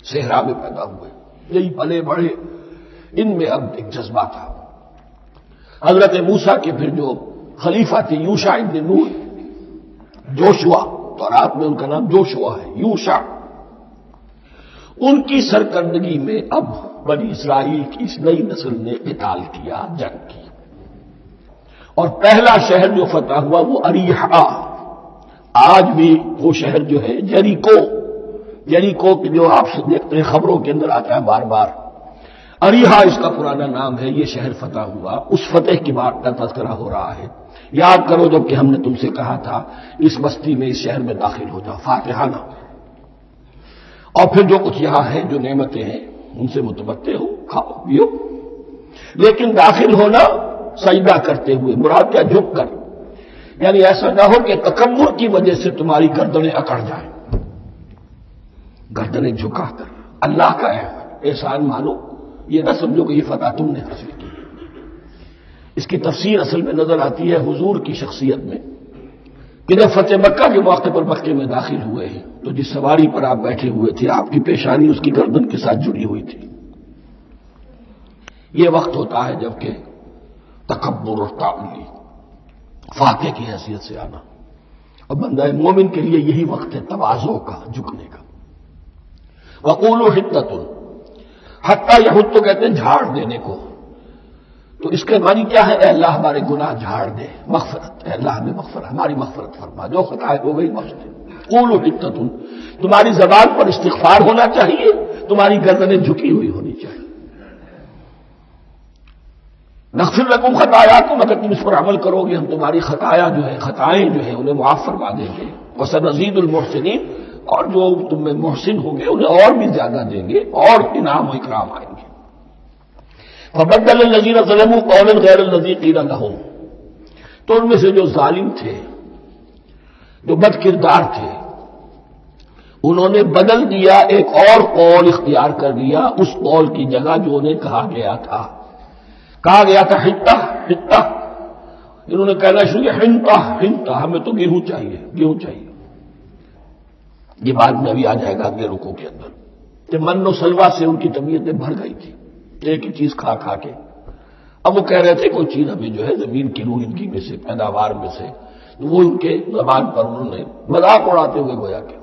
صحرا میں پیدا ہوئے، یہی پلے بڑھے، ان میں اب ایک جذبہ تھا۔ حضرت موسیٰ کے پھر جو خلیفہ تھے یوشع ابن نون، جوشوا، تورات میں ان کا نام جوشوا ہے، یوشع، ان کی سرکردگی میں اب بنی اسرائیل کی اس نئی نسل نے قتال کیا، جنگ کی، اور پہلا شہر جو فتح ہوا وہ اریحا، آج بھی وہ شہر جو ہے جیریکو جو آپ دیکھتے ہیں خبروں کے اندر آتا ہے بار بار، اریحا اس کا پرانا نام ہے، یہ شہر فتح ہوا، اس فتح کی بات کا تذکرہ ہو رہا ہے۔ یاد کرو جب کہ ہم نے تم سے کہا تھا اس بستی میں، اس شہر میں داخل ہو جاؤ فاتحانہ، اور پھر جو کچھ یہاں ہے، جو نعمتیں ہیں ان سے متمتع ہو، کھاؤ پیو، لیکن داخل ہونا سجدہ کرتے ہوئے، مراد کیا، جھک کر، یعنی ایسا نہ ہو کہ تکبر کی وجہ سے تمہاری گردنیں اکڑ جائیں، گردنیں جھکا کر اللہ کا احسان مانو، یہ نہ سمجھو کہ یہ فتح تم نے حاصل کی۔ اس کی تفسیر اصل میں نظر آتی ہے حضور کی شخصیت میں، کہ جب فتح مکہ کے موقع پر مکے میں داخل ہوئے ہیں تو جس سواری پر آپ بیٹھے ہوئے تھے آپ کی پیشانی اس کی گردن کے ساتھ جڑی ہوئی تھی۔ یہ وقت ہوتا ہے جبکہ تکبر اور تعالی، فاتح کی حیثیت سے آنا، اور بندہ مومن کے لیے یہی وقت ہے تواضع کا، جھکنے کا۔ وَقُولُوا حِطَّةٌ، حتیٰ یہود تو کہتے ہیں جھاڑ دینے کو، تو اس کے معنی کیا ہے، اے اللہ ہمارے گناہ جھاڑ دے، مغفرت، اے اللہ ہمیں مغفرت، ہماری مغفرت فرما، جو خطائیں ہو گئی بخش دے۔ قولوا حِطَّةٌ، تمہاری زبان پر استغفار ہونا چاہیے، تمہاری گردنیں جھکی ہوئی ہونی چاہیے۔ نغفر لکم خطایاکم، اگر تم اس پر عمل کرو گے ہم تمہاری خطائیں جو ہیں انہیں معاف فرما دیں گے، وسنزید المحسنین، اور جو تم میں محسن ہوں گے انہیں اور بھی زیادہ دیں گے، اور انعام و اکرام آئیں گے۔ فبدل الذین ظلموا قولا غیر الذی قیل لہم، تو ان میں سے جو ظالم تھے، جو بد کردار تھے، انہوں نے بدل دیا، ایک اور قول اختیار کر لیا اس قول کی جگہ جو انہیں کہا گیا تھا حنطہ حنطہ، انہوں نے کہنا شروع کیا حنطہ حنطہ، ہمیں تو گیہوں چاہیے۔ یہ بعد میں ابھی آ جائے گا اگلے رکوع کے اندر، کہ من و سلوہ سے ان کی طبیعتیں بھر گئی تھی ایک ہی چیز کھا کھا کے۔ اب وہ کہہ رہے تھے کوئی چیز ہمیں جو ہے زمین کی روئندگی میں سے، پیداوار میں سے، تو وہ ان کے زبان پر انہوں نے مذاق اڑاتے ہوئے گویا کہ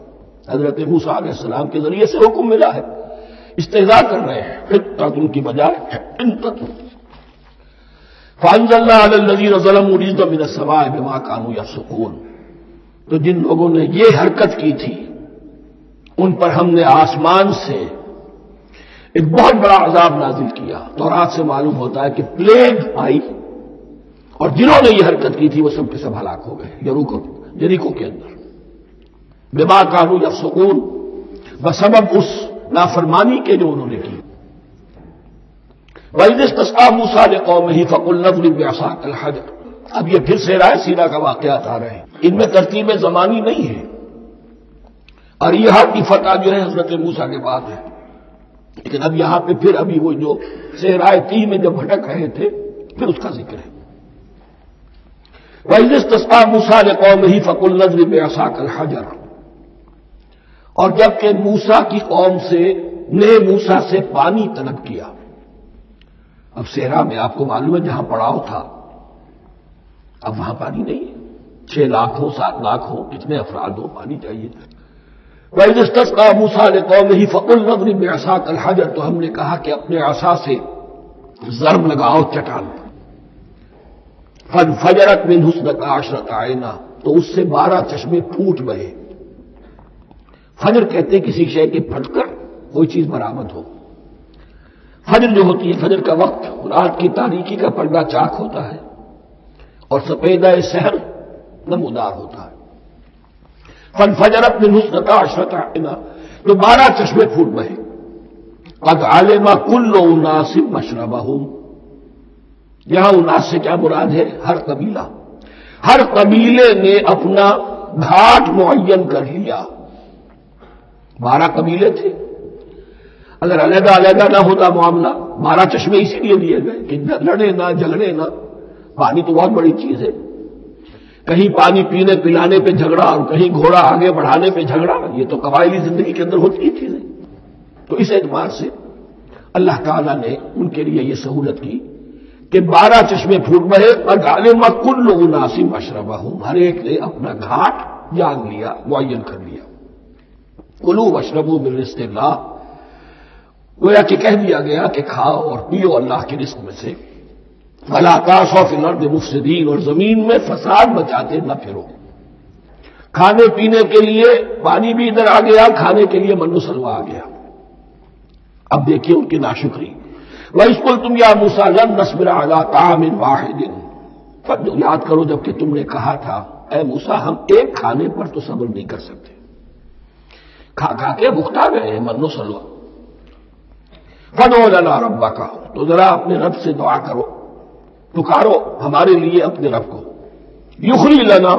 حضرت موسیٰ علیہ السلام کے ذریعے سے حکم ملا ہے، استہزاء کر رہے ہیں، حنطہ ان کی بجائے حنطہ۔ فَأَنزَلْنَا عَلَى الَّذِينَ ظَلَمُوا رِجْزًا مِّنَ السَّمَاءِ بِمَا كَانُوا يَفْسُقُونَ، تو جن لوگوں نے یہ حرکت کی تھی ان پر ہم نے آسمان سے ایک بہت بڑا عذاب نازل کیا۔ تورات سے معلوم ہوتا ہے کہ پلیگ آئی، اور جنہوں نے یہ حرکت کی تھی وہ سب کے سب ہلاک ہو گئے یریکو کے اندر، بما كانوا يفسقون، بسبب اس نافرمانی کے جو انہوں نے کی۔ وَإِذِ اسْتَسْقَىٰ مُوسَىٰ لِقَوْمِهِ فَقُلْنَا اضْرِب بِّعَصَاكَ الْحَجَرَ، اب یہ پھر صحرائے سینا کا واقعات آ رہے ہیں، ان میں ترتیب زمانی نہیں ہے۔ اور یہاں کی فتح جو ہے حضرت موسیٰ کے بعد ہے، لیکن اب یہاں پہ پھر ابھی وہ جو صحرائے تیہ میں جب بھٹک رہے تھے پھر اس کا ذکر ہے۔ وَإِذِ اسْتَسْقَىٰ مُوسَىٰ لِقَوْمِهِ فَقُلْنَا اضْرِب بِّعَصَاكَ الْحَجَرَ، اور جب کہ موسیٰ کی قوم نے موسیٰ سے پانی طلب کیا۔ اب صحرا میں آپ کو معلوم ہے جہاں پڑاؤ تھا اب وہاں پانی نہیں ہے، 6 لاکھ ہو 7 لاکھ ہو کتنے افراد ہو پانی چاہیے۔ وَإِذِ اسْتَسْقَىٰ مُوسَىٰ لِقَوْمِهِ فَقُلْنَا اضْرِب بِّعَصَاكَ الْحَجَرَ، تو ہم نے کہا کہ اپنے عصا سے ضرب لگاؤ چٹان پر۔ فَانْفَجَرَتْ مِنْهُ اثْنَتَا عَشْرَةَ عَيْنًا، تو اس سے 12 چشمے پھوٹ بہے۔ فجر کہتے ہیں کسی شے کے پھٹ کر کوئی چیز برآمد ہو۔ فجر جو ہوتی ہے، فجر کا وقت رات کی تاریکی کا پردہ چاک ہوتا ہے اور سپیدہ سحر نمودار ہوتا ہے۔ فَانْفَجَرَتْ مِنْهُ اثْنَتَا عَشْرَةَ عَيْنًا، تو 12 چشمے پھوٹ بہے۔ قَدْ عَلِمَ كُلُّ أُنَاسٍ مَّشْرَبَهُمْ، یہاں اناس سے کیا مراد ہے؟ ہر قبیلہ، ہر قبیلے نے اپنا گھاٹ معین کر لیا۔ 12 قبیلے تھے، اگر علیحدہ علیحدہ نہ ہوتا معاملہ، 12 چشمے اسی لیے دیے گئے کہ لڑے نہ جھگڑے نہ۔ پانی تو بہت بڑی چیز ہے، کہیں پانی پینے پلانے پہ جھگڑا اور کہیں گھوڑا آگے بڑھانے پہ جھگڑا، یہ تو قبائلی زندگی کے اندر ہوتی ہی چیزیں۔ تو اس اعتبار سے اللہ تعالیٰ نے ان کے لیے یہ سہولت کی کہ 12 چشمے پھوٹ بہے۔ قد علم کل اناس مشربہم، ہر ایک نے اپنا گھاٹ جان لیا، معین کر لیا۔ کلوا واشربوا من رزق اللہ، گویا کہ کہہ دیا گیا کہ کھاؤ اور پیو اللہ کے رزق میں سے۔ ولا تعثوا فی الارض مفسدین، اور زمین میں فساد مچاتے نہ پھرو۔ کھانے پینے کے لیے پانی بھی ادھر آ گیا، کھانے کے لیے من و سلوہ آ گیا۔ اب دیکھیے ان کی ناشکری۔ وَإِذْ قُلْتُمْ يَا مُوسَىٰ لَن نَّصْبِرَ عَلَىٰ طَعَامٍ وَاحِدٍ، یاد کرو جب کہ تم نے کہا تھا اے موسیٰ ہم ایک کھانے پر تو صبر نہیں کر سکتے، کھا کھا کے بھکتا گئے ہیں من و سلوہ۔ فَادْعُ لَنَا رَبَّكَ، تو ذرا اپنے رب سے دعا کرو، پکارو ہمارے لیے اپنے رب کو۔ یخرج لنا،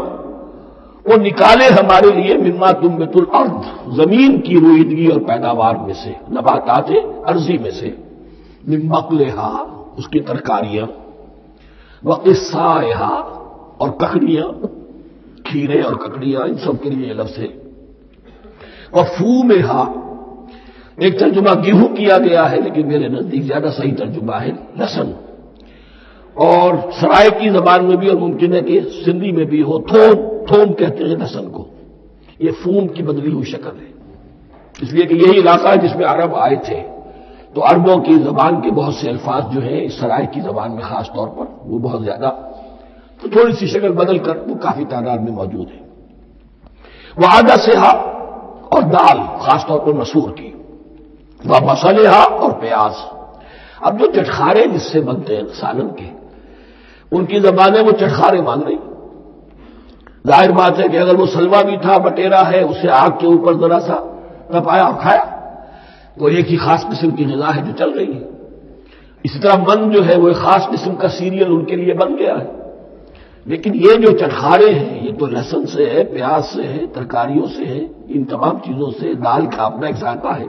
وہ نکالے ہمارے لیے مما تنبت الارض، زمین کی روئیدگی اور پیداوار میں سے، نباتات ارضی میں سے، من بقلہا، اس کی ترکاریاں، وقصائہا، اور ککڑیاں، کھیرے اور ککڑیاں، ان سب کے لیے یہ لفظ ہے۔ وفومہا، ایک ترجمہ گیہوں کیا گیا ہے لیکن میرے نزدیک زیادہ صحیح ترجمہ ہے لہسن، اور سرائکی زبان میں بھی اور ممکن ہے کہ سندھی میں بھی ہو تھوم، تھوم کہتے ہیں لہسن کو، یہ فوم کی بدلی ہوئی شکل ہے، اس لیے کہ یہی علاقہ ہے جس میں عرب آئے تھے، تو عربوں کی زبان کے بہت سے الفاظ جو ہیں اس سرائکی زبان میں خاص طور پر وہ بہت زیادہ، تو تھوڑی سی شکل بدل کر وہ کافی تعداد میں موجود ہے۔ وعدسہا، اور دال خاص طور پر مسور کی، وبصلہا، اور پیاز۔ اب جو چٹخارے جس سے بنتے ہیں سالن کے، ان کی زبانیں وہ چٹخارے مان رہی۔ ظاہر بات ہے کہ اگر وہ سلوا بھی تھا، بٹیرا ہے، اسے آگ کے اوپر ذرا سا تپایا اور کھایا، وہ ایک ہی خاص قسم کی غذا ہے جو چل رہی ہے۔ اسی طرح من جو ہے وہ ایک خاص قسم کا سیریل ان کے لیے بن گیا ہے۔ لیکن یہ جو چٹخارے ہیں یہ تو لہسن سے ہے، پیاز سے ہے، ترکاریوں سے ہے، ان تمام چیزوں سے، دال کا اپنا ایک ذائقہ ہے۔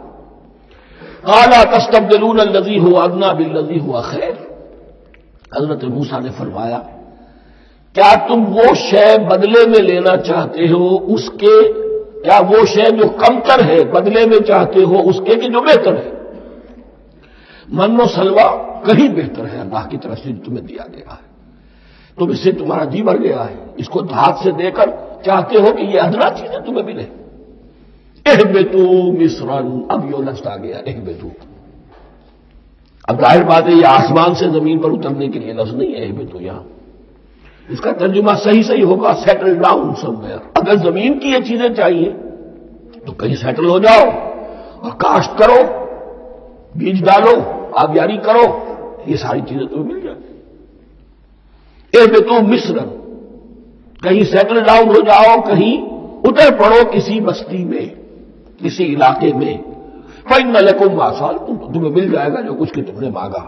قَالَ تَسْتَبْدِلُونَ الَّذِي هُوَ أَدْنَىٰ بِالَّذِي هُوَ خَيْرٌ، حضرت موسیٰ نے فرمایا کیا تم وہ شے بدلے میں لینا چاہتے ہو اس کے، کیا وہ شے جو کمتر ہے بدلے میں چاہتے ہو اس کے کہ جو بہتر ہے؟ من و سلوہ کہیں بہتر ہے اللہ کی طرف سے تمہیں دیا گیا ہے، تم اس سے تمہارا جی بھر گیا ہے، اس کو ہاتھ سے دے کر چاہتے ہو کہ یہ ادنا چیزیں تمہیں ملے۔ اہبطوا مصرا، اب یہ لفظ آ گیا اہبطوا۔ اب ظاہر بات ہے یہ آسمان سے زمین پر اترنے کے لیے لفظ نہیں ہے اہبطوا، یہاں اس کا ترجمہ صحیح ہوگا سیٹل ڈاؤن سم ویئر۔ اگر زمین کی یہ چیزیں چاہیے تو کہیں سیٹل ہو جاؤ اور کاشت کرو، بیج ڈالو، آبیاری کرو، یہ ساری چیزیں تمہیں مل جائیں۔ اہبطوا مصرا، کہیں سیٹل ڈاؤن ہو جاؤ، کہیں اتر پڑو کسی بستی میں، کسی علاقے میں۔ فَإِنَّ لَكُمْ مَا سَأَلْتُمْ، تمہیں مل جائے گا جو کچھ کہ تم نے مانگا۔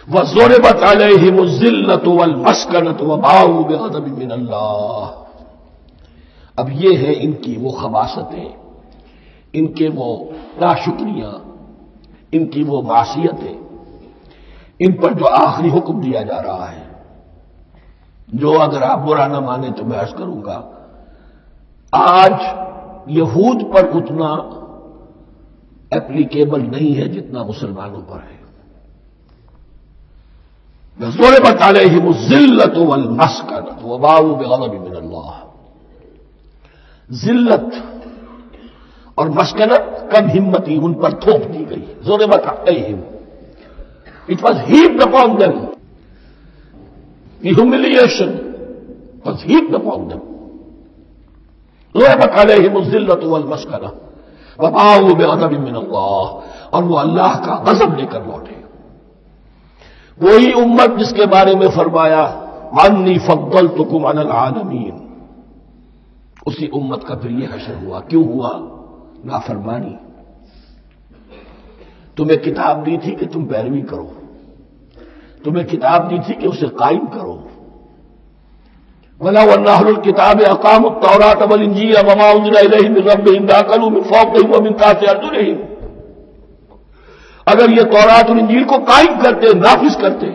وَضُرِبَتْ عَلَيْهِمُ الذِّلَّةُ وَالْمَسْكَنَةُ وَبَاءُوا بِغَضَبٍ مِّنَ اللَّهِ، اب یہ ہے ان کی وہ خباثتیں، ان کے وہ ناشکریاں، ان کی وہ معصیتیں، ان پر جو آخری حکم دیا جا رہا ہے، جو اگر آپ برا نہ مانیں تو میں عرض کروں گا، آج یہود پر اتنا ایپلیکیبل نہیں ہے جتنا مسلمانوں پر ہے۔ ضربت علیہم الذلۃ والمسکنۃ وباءوا بغضب من اللہ۔ ذلت اور مسکنت، کم ہمتی ان پر تھوپ دی گئی۔ ضربت علیہم، it was heaped upon them. The humiliation was heaped upon them. ضربت علیہم الذلۃ والمسکنۃ وباءوا بغضب من اللہ، اور وہ اللہ کا غضب لے کر لوٹے۔ وہی امت جس کے بارے میں فرمایا انی فضلتکم علی العالمین، اسی امت کا پھر یہ حشر ہوا۔ کیوں ہوا؟ نافرمانی۔ تمہیں کتاب دی تھی کہ تم پیروی کرو، تمہیں کتاب دی تھی کہ اسے قائم کرو۔ وَلَوْ أَنَّ أَهْلَ الْكِتَابِ أَقَامُوا التَّوْرَاةَ وَالْإِنْجِيلَ وَمَا أُنزِلَ إِلَيْهِم مِّن رَّبِّهِمْ لَأَكَلُوا مِن فَوْقِهِمْ وَمِن تَحْتِ أَرْجُلِهِمْ۔ اگر یہ تورات اور انجیل کو قائم کرتے، نافذ کرتے،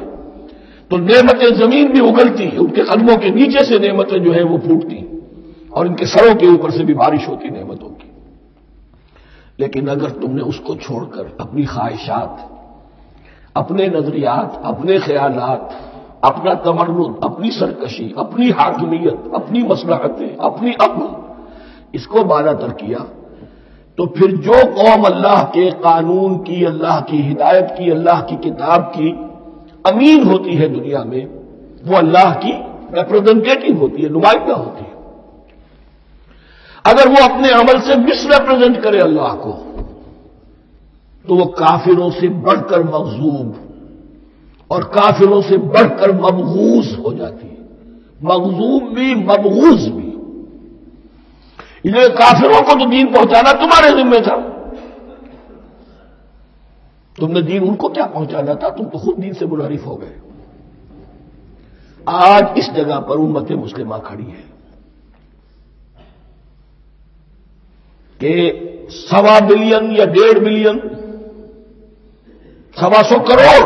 تو نعمتیں زمین بھی اگلتی، ان کے قدموں کے نیچے سے نعمتیں جو ہے وہ پھوٹتی، اور ان کے سروں کے اوپر سے بھی بارش ہوتی نعمتوں کی۔ لیکن اگر تم نے اس کو چھوڑ کر اپنی خواہشات، اپنے نظریات، اپنے خیالات، اپنا تمرد، اپنی سرکشی، اپنی حاکمیت، اپنی مصلحتیں، اپنی عقل، اس کو بالا تر کیا، تو پھر جو قوم اللہ کے قانون کی، اللہ کی ہدایت کی، اللہ کی کتاب کی امین ہوتی ہے دنیا میں، وہ اللہ کی ریپرزنٹیٹو ہوتی ہے، نمائندہ ہوتی ہے۔ اگر وہ اپنے عمل سے مس ریپرزینٹ کرے اللہ کو، تو وہ کافروں سے بڑھ کر مغضوب اور کافروں سے بڑھ کر مبغوض ہو جاتی ہے۔ مغضوب بھی، مبغوض بھی۔ یہ کافروں کو تو دین پہنچانا تمہارے ذمہ تھا، تم نے دین ان کو کیا پہنچانا تھا، تم تو خود دین سے منحرف ہو گئے۔ آج اس جگہ پر امت مسلمہ کھڑی ہے کہ 1.25 بلین یا 1.5 بلین، 125 کروڑ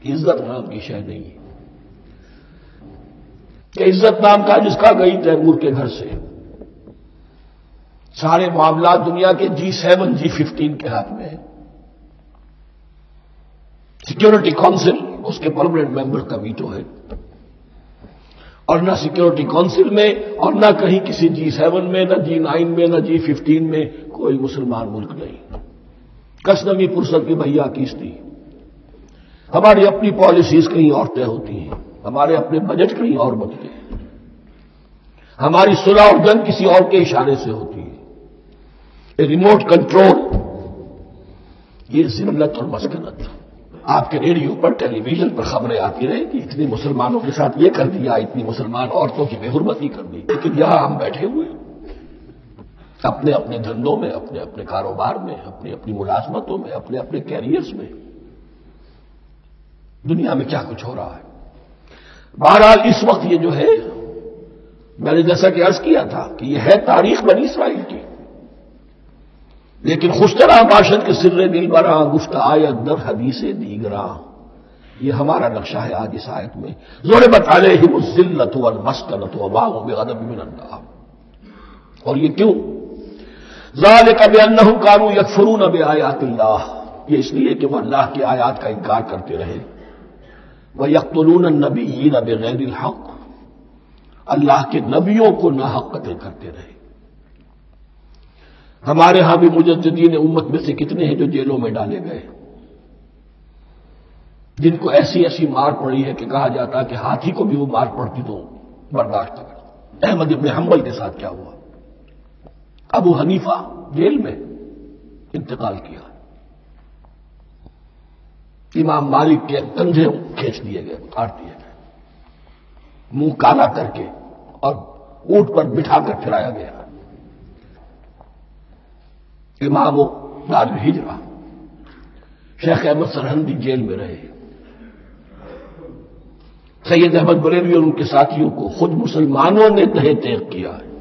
عزت نام کی شے نہیں ہے کہ عزت نام کا جس کا گئی تیمور کے گھر سے، سارے معاملات دنیا کے G7 G15 کے ہاتھ میں ہیں۔ سیکورٹی کونسل اس کے پرماننٹ ممبر کا ویٹو ہے، اور نہ سیکورٹی کونسل میں اور نہ کہیں کسی G7 میں، نہ G9 میں، نہ G15 میں کوئی مسلمان ملک نہیں۔ کسنوی پرسد کی بھیا کیستی، ہماری اپنی پالیسیز کہیں اور طے ہوتی ہیں، ہمارے اپنے بجٹ کہیں اور بنتے ہیں، ہماری صلح اور جنگ کسی اور کے اشارے سے ہوتی ہے۔ ریموٹ کنٹرول، یہ ذلت اور مسکنت۔ آپ کے ریڈیو پر، ٹیلی ویژن پر خبریں آتی رہے کہ اتنے مسلمانوں کے ساتھ یہ کر دیا، اتنی مسلمان عورتوں کی بے حرمتی کر دی، لیکن یہاں ہم بیٹھے ہوئے اپنے اپنے دھندوں میں، اپنے اپنے کاروبار میں، اپنی اپنی ملازمتوں میں، اپنے اپنے کیریئرز میں، دنیا میں کیا کچھ ہو رہا ہے۔ بہرحال اس وقت یہ جو ہے، میں نے جیسا کہ عرض کیا تھا کہ یہ ہے تاریخ بنی اسرائیل کی، لیکن خوشترا باشد کے سر دل برا گفت آیت در حدیث دیگراں، یہ ہمارا نقشہ ہے آج اس آیت میں۔ ضربت علیہم الذلۃ والمسکنۃ وباءوا بغضب من اللہ، اور یہ کیوں؟ ذالک بانہم کانوا یکفرون بآیات اللہ، یہ اس لیے کہ وہ اللہ کی آیات کا انکار کرتے رہے۔ وَيَقْتُلُونَ النَّبِيِّينَ بِغَيْرِ الْحَقِّ، اللہ کے نبیوں کو ناحق قتل کرتے رہے۔ ہمارے ہاں بھی مجددین امت میں سے کتنے ہیں جو جیلوں میں ڈالے گئے، جن کو ایسی ایسی مار پڑی ہے کہ کہا جاتا کہ ہاتھی کو بھی وہ مار پڑتی تو برداشت کرتا۔ احمد ابن حنبل کے ساتھ کیا ہوا؟ ابو حنیفہ جیل میں انتقال کیا، امام مالک کے کندھے کھینچ دیے گئے، کاٹ دیے گئے، منہ کالا کر کے اور اونٹ پر بٹھا کر پھرایا گیا۔ امام دار الہجرہ شیخ احمد سرہندی جیل میں رہے، سید احمد بریلوی اور ان کے ساتھیوں کو خود مسلمانوں نے تہہ تیغ کیا ہے۔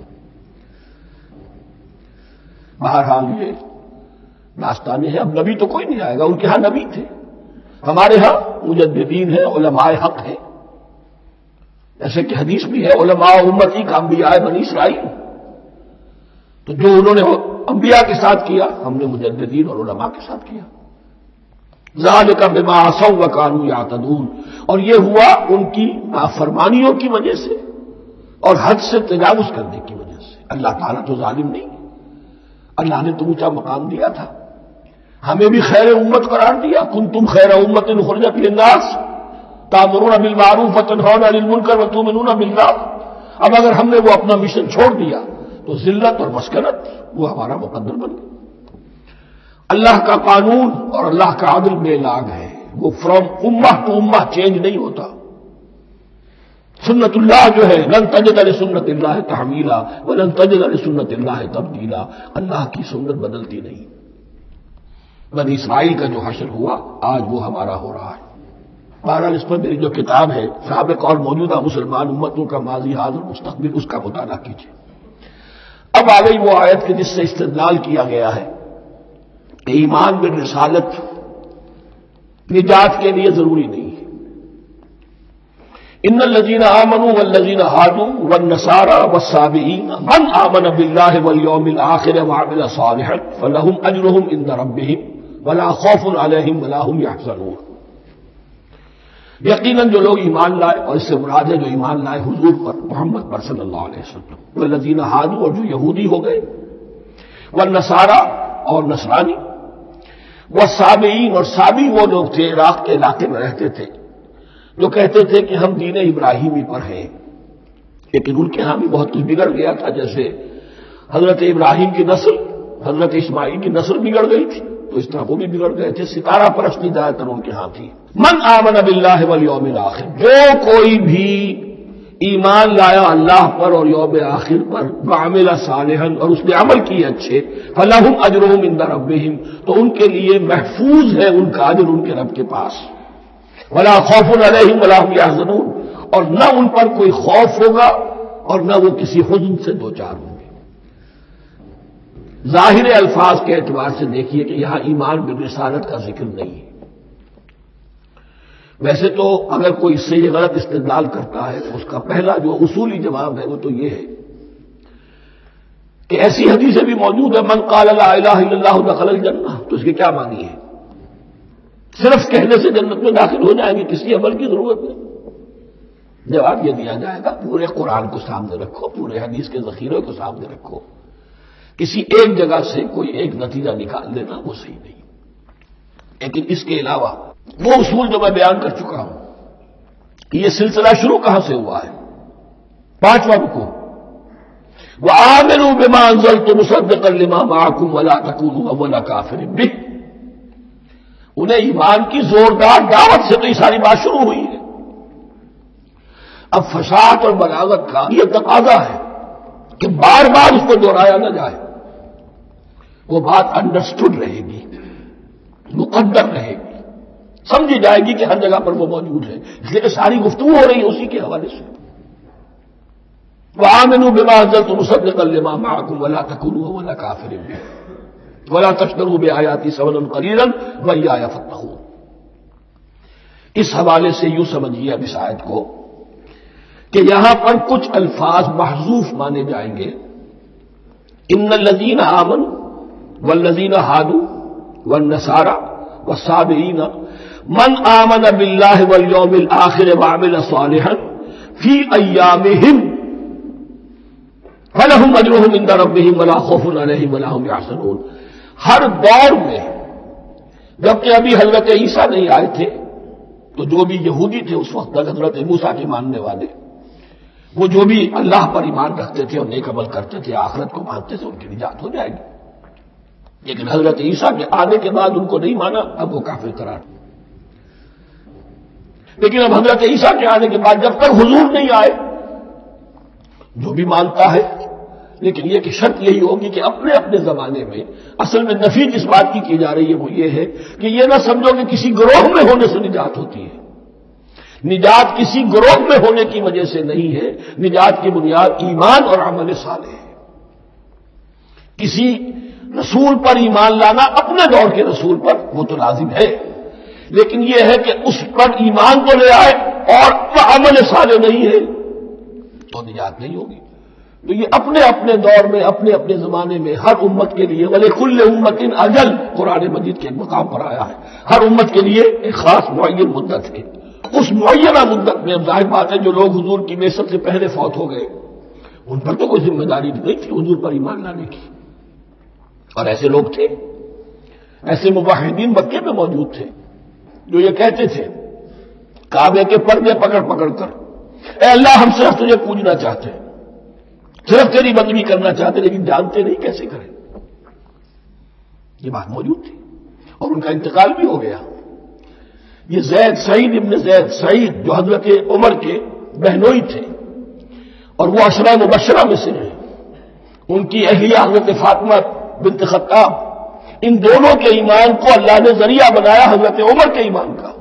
بہرحال یہ داستانیں ہیں، اب نبی تو کوئی نہیں آئے گا، ان کے ہاں نبی تھے، ہمارے ہاں مجددین ہیں، علماء حق ہیں، ایسے کہ حدیث بھی ہے علماء امتی کا انبیاء بنی اسرائیل، تو جو انہوں نے انبیاء کے ساتھ کیا ہم نے مجددین اور علماء کے ساتھ کیا۔ ذالک بما عصوا وکانوا یعتدون، اور یہ ہوا ان کی نافرمانیوں کی وجہ سے اور حد سے تجاوز کرنے کی وجہ سے۔ اللہ تعالیٰ تو ظالم نہیں، اللہ نے تو اونچا مقام دیا تھا، ہمیں بھی خیر امت قرار دیا، کنتم خیر امت اخرجت للناس تأمرون بالمعروف وتنہون عن المنکر وتؤمنون باللہ۔ اب اگر ہم نے وہ اپنا مشن چھوڑ دیا تو ذلت اور مسکنت وہ ہمارا مقدر بن گیا۔ اللہ کا قانون اور اللہ کا عدل بے لاگ ہے، وہ فرام امہ ٹو امہ چینج نہیں ہوتا۔ سنت اللہ جو ہے لن تجد لسنت اللہ تحویلا ولن تجد لسنت اللہ تبدیلا، اللہ کی سنت بدلتی نہیں۔ بنی اسرائیل کا جو حشر ہوا آج وہ ہمارا ہو رہا ہے۔ بہرحال اس پر میری جو کتاب ہے سابق اور موجودہ مسلمان امتوں کا ماضی حال اور مستقبل، اس کا مطالعہ کیجیے۔ اب آ گئی وہ آیت کہ جس سے استدلال کیا گیا ہے کہ ایمان بالرسالت نجات کے لیے ضروری نہیں ہے۔ ان الذین آمنوا والذین ہادوا والنصارى والصابئین من آمن باللہ والیوم الآخر وعمل صالحا فلہم اجرہم عند ربہم ولا خوف علیہم ولا هم یحزنون۔ یقیناً جو لوگ ایمان لائے، اور اس سے مراد ہے جو ایمان لائے حضور پر، محمد پر صلی اللہ علیہ وسلم، والذین ہادوا اور جو یہودی ہو گئے، والنصارى اور نصرانی، والصابئین اور صابی وہ لوگ تھے عراق کے علاقے میں رہتے تھے جو کہتے تھے کہ ہم دین ابراہیمی پر ہیں، لیکن ان کے ہاں بھی بہت کچھ بگڑ گیا تھا، جیسے حضرت ابراہیم کی نسل حضرت اسماعیل کی نسل بگڑ گئی تھی تو اس طرح وہ بھی بگڑ گئے تھے، ستارہ پرستی زیادہ تر ان کے ہاں تھی۔ من آمن باللہ والیوم الآخر، جو کوئی بھی ایمان لایا اللہ پر اور یوم آخر پر، وعمل صالحا اور اس نے عمل کیے اچھے، فلہم اجرہم عند ربہم تو ان کے لیے محفوظ ہے ان کا اجر ان کے رب کے پاس، ولا خوف علیہم ولا هم یحزنون اور نہ ان پر کوئی خوف ہوگا اور نہ وہ کسی حزن سے دوچار ہوں گے۔ ظاہر الفاظ کے اعتبار سے دیکھیے کہ یہاں ایمان بالرسالت کا ذکر نہیں ہے۔ ویسے تو اگر کوئی اس سے یہ غلط استدلال کرتا ہے تو اس کا پہلا جو اصولی جواب ہے وہ تو یہ ہے کہ ایسی حدیثیں بھی موجود ہے من قال لا الہ الا اللہ دخل الجنہ، تو اس کے کیا معنی ہے؟ صرف کہنے سے جنت میں داخل ہو جائیں گے، کسی عمل کی ضرورت نہیں؟ جواب یہ دیا جائے گا پورے قرآن کو سامنے رکھو، پورے حدیث کے ذخیرے کو سامنے رکھو، کسی ایک جگہ سے کوئی ایک نتیجہ نکال لینا وہ صحیح نہیں۔ لیکن اس کے علاوہ وہ اصول جو میں بیان کر چکا ہوں کہ یہ سلسلہ شروع کہاں سے ہوا ہے، 5واں رکوع، وآمنوا بما انزلت مصدقا لما معكم ولا تكونوا اول كافر به، انہیں ایمان کی زوردار دعوت سے تو یہ ساری بات شروع ہوئی ہے۔ اب فصاحت اور بلاغت کا یہ تقاضا ہے کہ بار بار اس کو دہرایا نہ جائے، وہ بات انڈرسٹوڈ رہے گی، مقدر رہے گی، سمجھی جائے گی کہ ہر جگہ پر وہ موجود ہے، اس لیے کہ ساری گفتگو ہو رہی ہے اسی کے حوالے سے۔ وآمنوا بما انزلت مصدقا لما معكم ولا تكونوا اول كافر به ولا تشتروا بآیاتی ثمنا قلیلا وإیایا فاتقون۔ اس حوالے سے یوں سمجھیے اب اس آیت کو کہ یہاں پر کچھ الفاظ محذوف مانے جائیں گے، ان الذین آمنوا والذین ہادوا والنصارى والصابئین من آمن باللہ والیوم الآخر وعمل صالحا فی ایامہم فلہم اجرہم عند ربہم ولا خوف علیہم ولا هم یحزنون۔ ہر دور میں جبکہ ابھی حضرت عیسیٰ نہیں آئے تھے تو جو بھی یہودی تھے اس وقت تک حضرت موسیٰ کے ماننے والے، وہ جو بھی اللہ پر ایمان رکھتے تھے اور نیک عمل کرتے تھے، آخرت کو مانتے تھے، ان کی نجات ہو جائے گی۔ لیکن حضرت عیسیٰ کے آنے کے بعد ان کو نہیں مانا، اب وہ کافر قرار۔ لیکن اب حضرت عیسیٰ کے آنے کے بعد جب تک حضور نہیں آئے جو بھی مانتا ہے، لیکن یہ کہ شرط یہی ہوگی کہ اپنے اپنے زمانے میں اصل میں نفی جس بات کی جا رہی ہے وہ یہ ہے کہ یہ نہ سمجھو کہ کسی گروہ میں ہونے سے نجات ہوتی ہے، نجات کسی گروہ میں ہونے کی وجہ سے نہیں ہے، نجات کی بنیاد ایمان اور عمل صالح ہے۔ کسی رسول پر ایمان لانا اپنے دور کے رسول پر وہ تو لازم ہے، لیکن یہ ہے کہ اس پر ایمان تو لے آئے اور عمل صالح نہیں ہے تو نجات نہیں ہوگی۔ تو یہ اپنے اپنے دور میں، اپنے اپنے زمانے میں ہر امت کے لیے وَلِكُلِّ أُمَّةٍ أَجَلٌ قرآن مجید کے مقام پر آیا ہے، ہر امت کے لیے ایک خاص معین مدت ہے۔ اس معینہ مدت میں ظاہر بات ہے جو لوگ حضور کی بعثت سے پہلے فوت ہو گئے ان پر تو کوئی ذمہ داری نہیں تھی حضور پر ایمان لانے کی، اور ایسے لوگ تھے، ایسے موحدین مکے میں موجود تھے جو یہ کہتے تھے کعبے کے پردے پکڑ پکڑ کر، اے اللہ ہم صرف تجھے پوجنا چاہتے ہیں، صرف تیری بندگی کرنا چاہتے لیکن جانتے نہیں کیسے کریں۔ یہ بات موجود تھی اور ان کا انتقال بھی ہو گیا۔ یہ زید، سعید ابن زید سعید جو حضرت عمر کے بہنوئی تھے اور وہ عشرہ مبشرہ میں سے ہیں، ان کی اہلیہ حضرت فاطمہ بنت خطاب، ان دونوں کے ایمان کو اللہ نے ذریعہ بنایا حضرت عمر کے ایمان کا،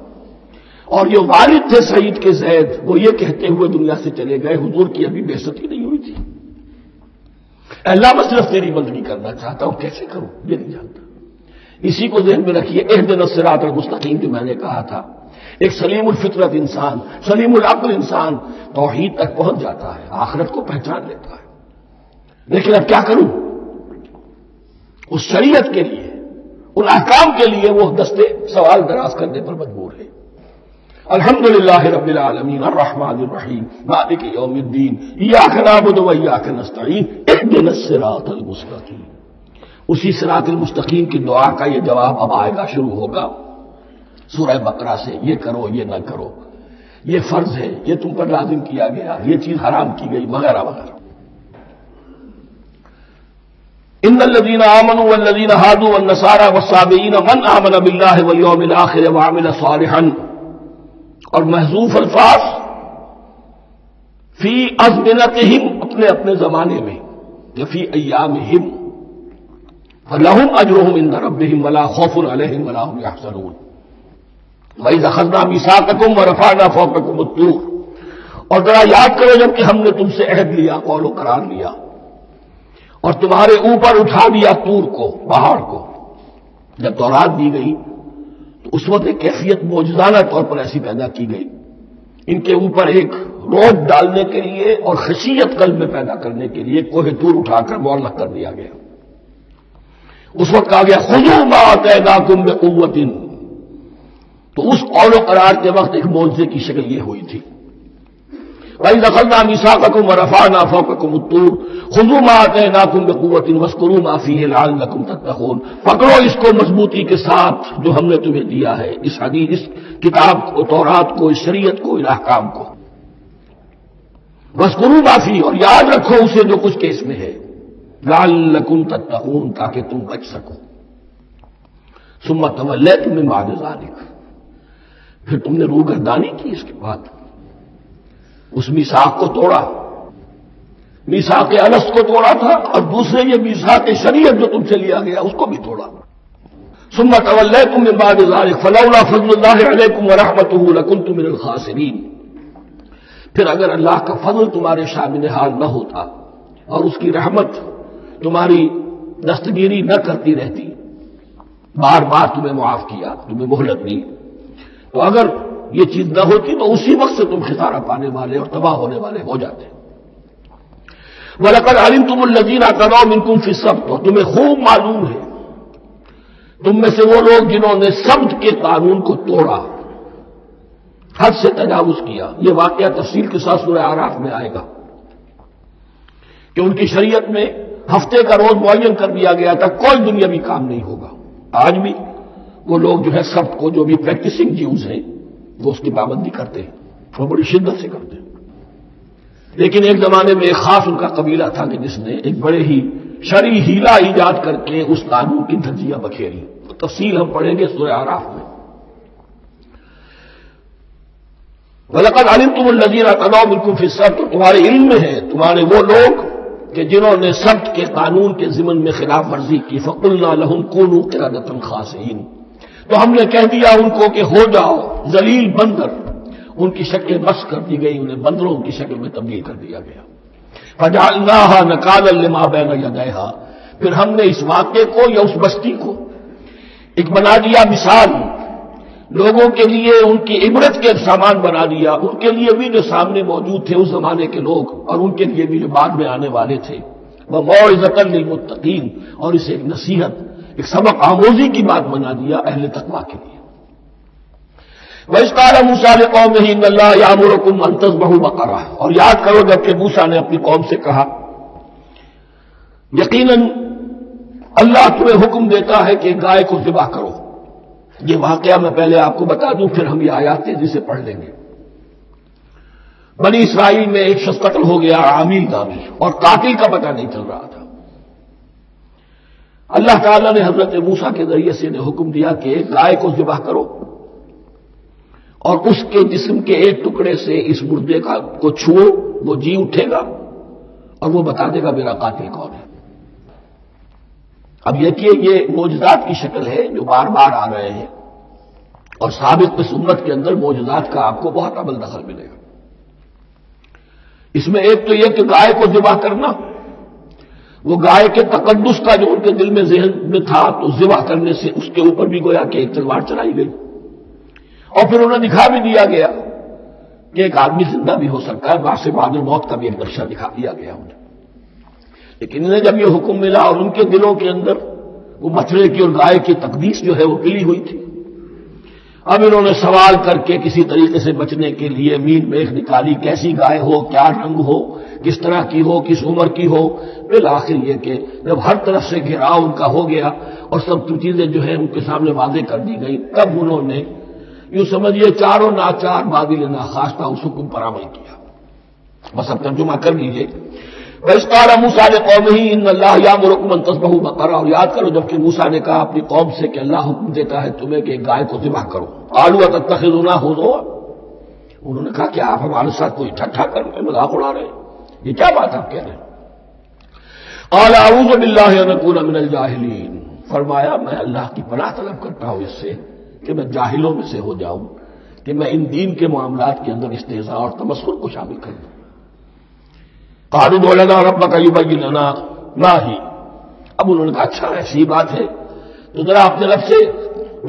اور یہ والد تھے سعید کے زید، وہ یہ کہتے ہوئے دنیا سے چلے گئے حضور کی ابھی بعثت ہی نہیں ہوئی تھی، اللہ میں صرف تیری بندگی کرنا چاہتا ہوں، کیسے کروں یہ نہیں جانتا۔ اسی کو ذہن میں رکھیے، اہدنا الصراط المستقیم جو میں نے کہا تھا، ایک سلیم الفطرت انسان، سلیم العقل انسان توحید تک پہنچ جاتا ہے، آخرت کو پہچان لیتا ہے، لیکن اب کیا کروں؟ اس شریعت کے لیے، ان احکام کے لیے وہ دستے سوال دراز کرنے پر مجبور ہے۔ الحمدللہ رب العالمین الرحمن الرحیم مالک یوم الدین ایاک نعبد و ایاک نستعین اہدنا الصراط المستقیم۔ اسی صراط المستقیم کی دعا کا یہ جواب اب آئے گا، شروع ہوگا سورہ بقرہ سے، یہ کرو یہ نہ کرو، یہ فرض ہے، یہ تم پر لازم کیا گیا، یہ چیز حرام کی گئی، وغیرہ وغیرہ۔ ان الذين آمنوا والذين هادوا والنصارى والصابئين من آمن بالله واليوم الآخر وعمل صالحا، اور محذوف الفاظ فی ازمنتہم، اپنے اپنے زمانے میں، یا فی ایامہم، فلہم اجرہم عند ربہم ولا خوف علیہم ولا هم یحزنون۔ وَإِذْ أَخَذْنَا مِیثَاقَکُمْ وَرَفَعْنَا فَوْقَکُمُ الطُّورَ، اور ذرا یاد کرو جب کہ ہم نے تم سے عہد لیا، قول و قرار لیا، اور تمہارے اوپر اٹھا دیا طور کو، پہاڑ کو۔ جب تورات دی گئی تو اس وقت ایک کیفیت معجزانہ طور پر ایسی پیدا کی گئی، ان کے اوپر ایک روب ڈالنے کے لیے اور خشیت قلب میں پیدا کرنے کے لیے کوہ طور اٹھا کر معلق کر دیا گیا۔ اس وقت کہا گیا خذوا ما آتیناکم بقوۃ، تو اس قول و قرار کے وقت ایک معجزے کی شکل یہ ہوئی تھی۔ وَإِذْ أَخَذْنَا مِیثَاقَکُمْ وَرَفَعْنَا فَوْقَکُمُ الطُّورَ خُذُوا مَا آتَیْنَاکُمْ بِقُوَّةٍ وَاذْکُرُوا مَا فِیہِ لَعَلَّکُمْ تَتَّقُونَ، پکڑو اس کو مضبوطی کے ساتھ جو ہم نے تمہیں دیا ہے، اس حدیث، اس کتاب کو، تورات کو، اس شریعت کو، ان احکام کو۔ وَاذْکُرُوا مَا فِیہ، اور یاد رکھو اسے جو کچھ کہ اس میں ہے، لَعَلَّکُمْ تَتَّقُونَ، تاکہ تم بچ سکو۔ ثُمَّ تَوَلَّیْتُم مِّن بَعْدِ ذَلِکَ، پھر تم نے روگردانی کی اس کے بعد، اس میثاق کو توڑا، میثاق الست کو توڑا تھا، اور دوسرے یہ میثاق شریعت جو تم سے لیا گیا اس کو بھی توڑا۔ ثم تولیتم من بعد ذلک فلولا فضل اللہ علیکم ورحمتہ لکنتم من الخاسرین، پھر اگر اللہ کا فضل تمہارے شامل حال نہ ہوتا اور اس کی رحمت تمہاری دستگیری نہ کرتی رہتی، بار بار تمہیں معاف کیا، تمہیں مہلت دی، تو اگر یہ چیز نہ ہوتی تو اسی وقت سے تم خسارہ پانے والے اور تباہ ہونے والے ہو جاتے۔ وَلَقَدْ عَلِمْتُمُ الَّذِينَ اعْتَدَوْا مِنْكُمْ فِي السَّبْتِ، اور تمہیں خوب معلوم ہے تم میں سے وہ لوگ جنہوں نے سبت کے قانون کو توڑا، حد سے تجاوز کیا۔ یہ واقعہ تفصیل کے ساتھ سورہ اعراف میں آئے گا کہ ان کی شریعت میں ہفتے کا روز معین کر دیا گیا تھا، کوئی دنیاوی کام نہیں ہوگا۔ آج بھی وہ لوگ جو ہے سبت کو، جو بھی پریکٹسنگ جیوز ہیں، وہ اس کی پابندی کرتے ہیں، وہ بڑی شدت سے کرتے ہیں۔ لیکن ایک زمانے میں ایک خاص ان کا قبیلہ تھا کہ جس نے ایک بڑے ہی شرعی ہیلا ایجاد کر کے اس قانون کی دھجیاں بکھیری، تفصیل ہم پڑھیں گے سورہ اعراف میں۔ وَلَقَدْ عَلِمْتُمُ الَّذِينَ اعْتَدَوْا مِنْكُمْ فِي السَّبْتِ، تمہارے علم میں ہے تمہارے وہ لوگ کہ جنہوں نے سبت کے قانون کے ضمن میں خلاف ورزی کی، فَقُلْنَا لَهُمْ كُونُوا قِرَدَةً خَاسِئِينَ، تو ہم نے کہہ دیا ان کو کہ ہو جاؤ ذلیل بندر ان کی شکلیں مسخ کر دی گئی، انہیں بندروں کی شکل میں تبدیل کر دیا گیا۔ فجعلناها نکالا لما بین یدیہا، پھر ہم نے اس واقعے کو یا اس بستی کو ایک بنا دیا مثال، لوگوں کے لیے ان کی عبرت کے سامان بنا دیا، ان کے لیے بھی جو سامنے موجود تھے اس زمانے کے لوگ، اور ان کے لیے بھی جو بعد میں آنے والے تھے، وموعظۃ للمتقین، اور اسے ایک نصیحت، ایک سبق آموزی کی بات بنا دیا اہل تقویٰ کے لیے۔ وَإِذْ قَالَ مُوسَىٰ لِقَوْمِهِ إِنَّ اللَّهَ يَأْمُرُكُمْ أَن تَذْبَحُوا بَقَرَةً، اور یاد کرو جبکہ موسیٰ نے اپنی قوم سے کہا یقیناً اللہ تمہیں حکم دیتا ہے کہ گائے کو ذبح کرو۔ یہ واقعہ میں پہلے آپ کو بتا دوں، پھر ہم یہ آیات تیزی سے پڑھ لیں گے۔ بنی اسرائیل میں ایک شخص قتل ہو گیا، عامل نامی، اور قاتل کا پتہ نہیں چل رہا تھا۔ اللہ تعالیٰ نے حضرت موسیٰ کے ذریعے سے انہیں حکم دیا کہ گائے کو ذبح کرو اور اس کے جسم کے ایک ٹکڑے سے اس مردے کو چھوؤ، وہ جی اٹھے گا اور وہ بتا دے گا میرا قاتل کون ہے۔ اب یہ معجزات کی شکل ہے جو بار بار آ رہے ہیں، اور سابق اس امت کے اندر معجزات کا آپ کو بہت عمل دخل ملے گا۔ اس میں ایک تو یہ کہ گائے کو ذبح کرنا، وہ گائے کے تقدس کا جو ان کے دل میں ذہن میں تھا، تو ذبح کرنے سے اس کے اوپر بھی گویا کہ ایک تلوار چلائی گئی، اور پھر انہیں دکھا بھی دیا گیا کہ ایک آدمی زندہ بھی ہو سکتا ہے، بعد سے بعد موت کا بھی ایک نقشہ دکھا دیا گیا انہیں۔ لیکن انہیں جب یہ حکم ملا اور ان کے دلوں کے اندر وہ بچڑے کی اور گائے کی تقدیس جو ہے وہ پلی ہوئی تھی، اب انہوں نے سوال کر کے کسی طریقے سے بچنے کے لیے مین میخ نکالی، کیسی گائے ہو، کیا رنگ ہو، کس طرح کی ہو، کس عمر کی ہو۔ بالآخر یہ کہ جب ہر طرف سے گھیراؤ ان کا ہو گیا اور سب چیزیں جو ہے ان کے سامنے واضح کر دی گئی، تب انہوں نے یوں سمجھیے چاروں ناچار بادل ناخواستہ اس حکم پر عمل کیا۔ بس اب ترجمہ کر لیجیے۔ وَإِذْ قَالَ مُوسَىٰ لِقَوْمِهِ إِنَّ اللَّهَ يَأْمُرُكُمْ أَن تَذْبَحُوا بَقَرَةً، اور یاد کرو جبکہ موسیٰ نے کہا اپنی قوم سے کہ اللہ حکم دیتا ہے تمہیں کہ ایک گائے کو ذبح کرو۔ قَالُوا أَتَتَّخِذُونَا هُزُوًا، انہوں نے کہا کیا آپ ہمارے ساتھ کوئی ٹھٹھا کر رہے ہیں، مذاق اڑا رہے ہیں، یہ کیا بات آپ کہہ رہے ہیں؟ قَالَ أَعُوذُ بِاللَّهِ أَنْ أَكُونَ مِنَ الْجَاهِلِينَ، فرمایا میں اللہ کی پناہ طلب کرتا ہوں اس سے کہ میں جاہلوں میں سے ہو جاؤں، کہ میں ان دین کے معاملات کے اندر استہزاء اور تمسخر کو شامل کر دوں۔ قالوا ادع لنا ربك يبين لنا ما هي، اب انہوں نے کہا اچھا ایسی بات ہے تو ذرا اپنے رب سے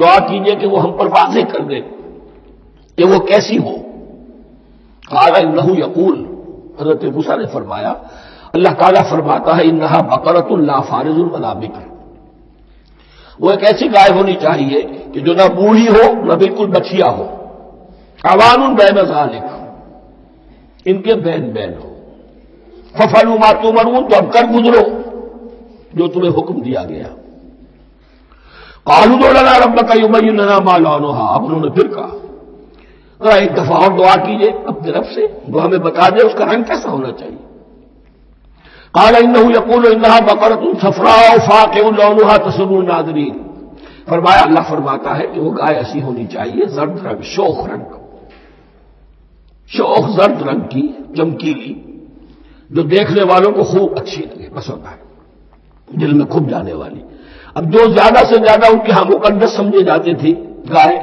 دعا کیجئے کہ وہ ہم پر واضح کر دے کہ وہ کیسی ہو۔ قال انه يقول، حضرت موسیٰ نے فرمایا اللہ تعالیٰ فرماتا ہے انها بقرة لا فارض ولا بکر، وہ ایک ایسی گائے ہونی چاہیے کہ جو نہ بوڑھی ہو نہ بالکل بچیا ہو، عوان بین ذالک، ان کے بین بین ہو، ففعلوا ما تؤمرون، تو اب کر گزرو جو تمہیں حکم دیا گیا۔ قالوا ادع لنا ربك يبين لنا ما لونها، اب انہوں نے پھر کہا ذرا ایک دفعہ اور دعا کیجئے اپنے رب سے، وہ ہمیں بتا دے اس کا رنگ کیسا ہونا چاہیے۔ قال انه يقول انها بقرة صفراء فاقع لونها تسر الناظرين، فرمایا اللہ فرماتا ہے کہ وہ گائے ایسی ہونی چاہیے زرد رنگ، شوخ زرد رنگ کی، چمکیلی، جو دیکھنے والوں کو خوب اچھی لگے، پسند آئے، دل میں کھب جانے والی۔ اب جو زیادہ سے زیادہ ان کے ہاں مقدس سمجھے جاتے تھے گائے،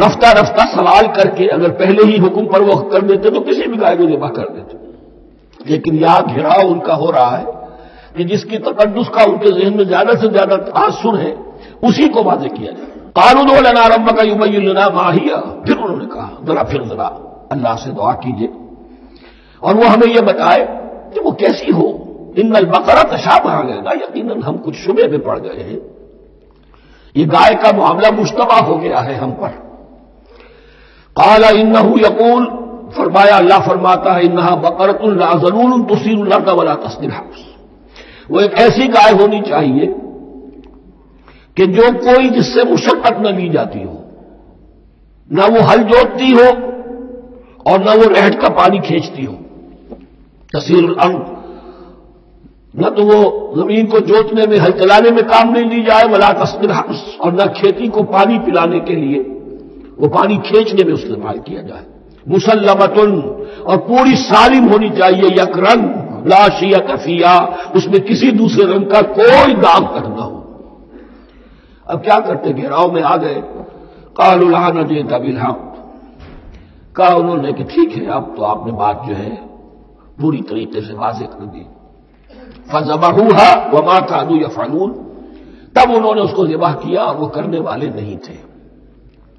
رفتہ رفتہ سوال کر کے اگر پہلے ہی حکم پر وہ کر دیتے تو کسی بھی گائے کو ذبح کر دیتے، لیکن یہاں گھیراؤ ان کا ہو رہا ہے کہ جس کی تقدس کا ان کے ذہن میں زیادہ سے زیادہ تاثر ہے اسی کو واضح کیا جائے۔ قالوا ادع لنا ربك يبين لنا ما هي، پھر انہوں نے کہا ذرا اللہ سے دعا کیجئے اور وہ ہمیں یہ بتائے کہ وہ کیسی ہو۔ ان البقرہ تشابہ علینا، یقیناً ہم کچھ شبے میں پڑ گئے ہیں، یہ گائے کا معاملہ مشتبہ ہو گیا ہے ہم پر۔ قال انه يقول، فرمایا اللہ فرماتا ہے انها بقرة لا ذلول تثير الارض ولا تسقي الحرث، وہ ایک ایسی گائے ہونی چاہیے کہ جو کوئی جس سے مشقت نہ لی جاتی ہو، نہ وہ ہل جوتتی ہو اور نہ وہ رہٹ کا پانی کھینچتی ہو۔ تسیر الارض، نہ تو وہ زمین کو جوتنے میں ہل چلانے میں کام نہیں لی جائے، ولا تسقي الحرث، اور نہ کھیتی کو پانی پلانے کے لیے وہ پانی کھینچنے میں استعمال کیا جائے۔ مسلمتن، اور پوری سالم ہونی چاہیے، یک رنگ، لا شیء فیہا، اس میں کسی دوسرے رنگ کا کوئی داغ تک نہ ہو۔ اب کیا کرتے، گھیراؤ میں آ گئے۔ قالوا الآن جئت بالحق، کہا انہوں نے کہ ٹھیک ہے، اب تو آپ نے بات جو ہے پوری طریقے سے واضح کر دی. فَذَبَحُوهَا وَمَا كَانُوا يَفْعَلُونَ، تب انہوں نے اس کو ذبح کیا اور وہ کرنے والے نہیں تھے،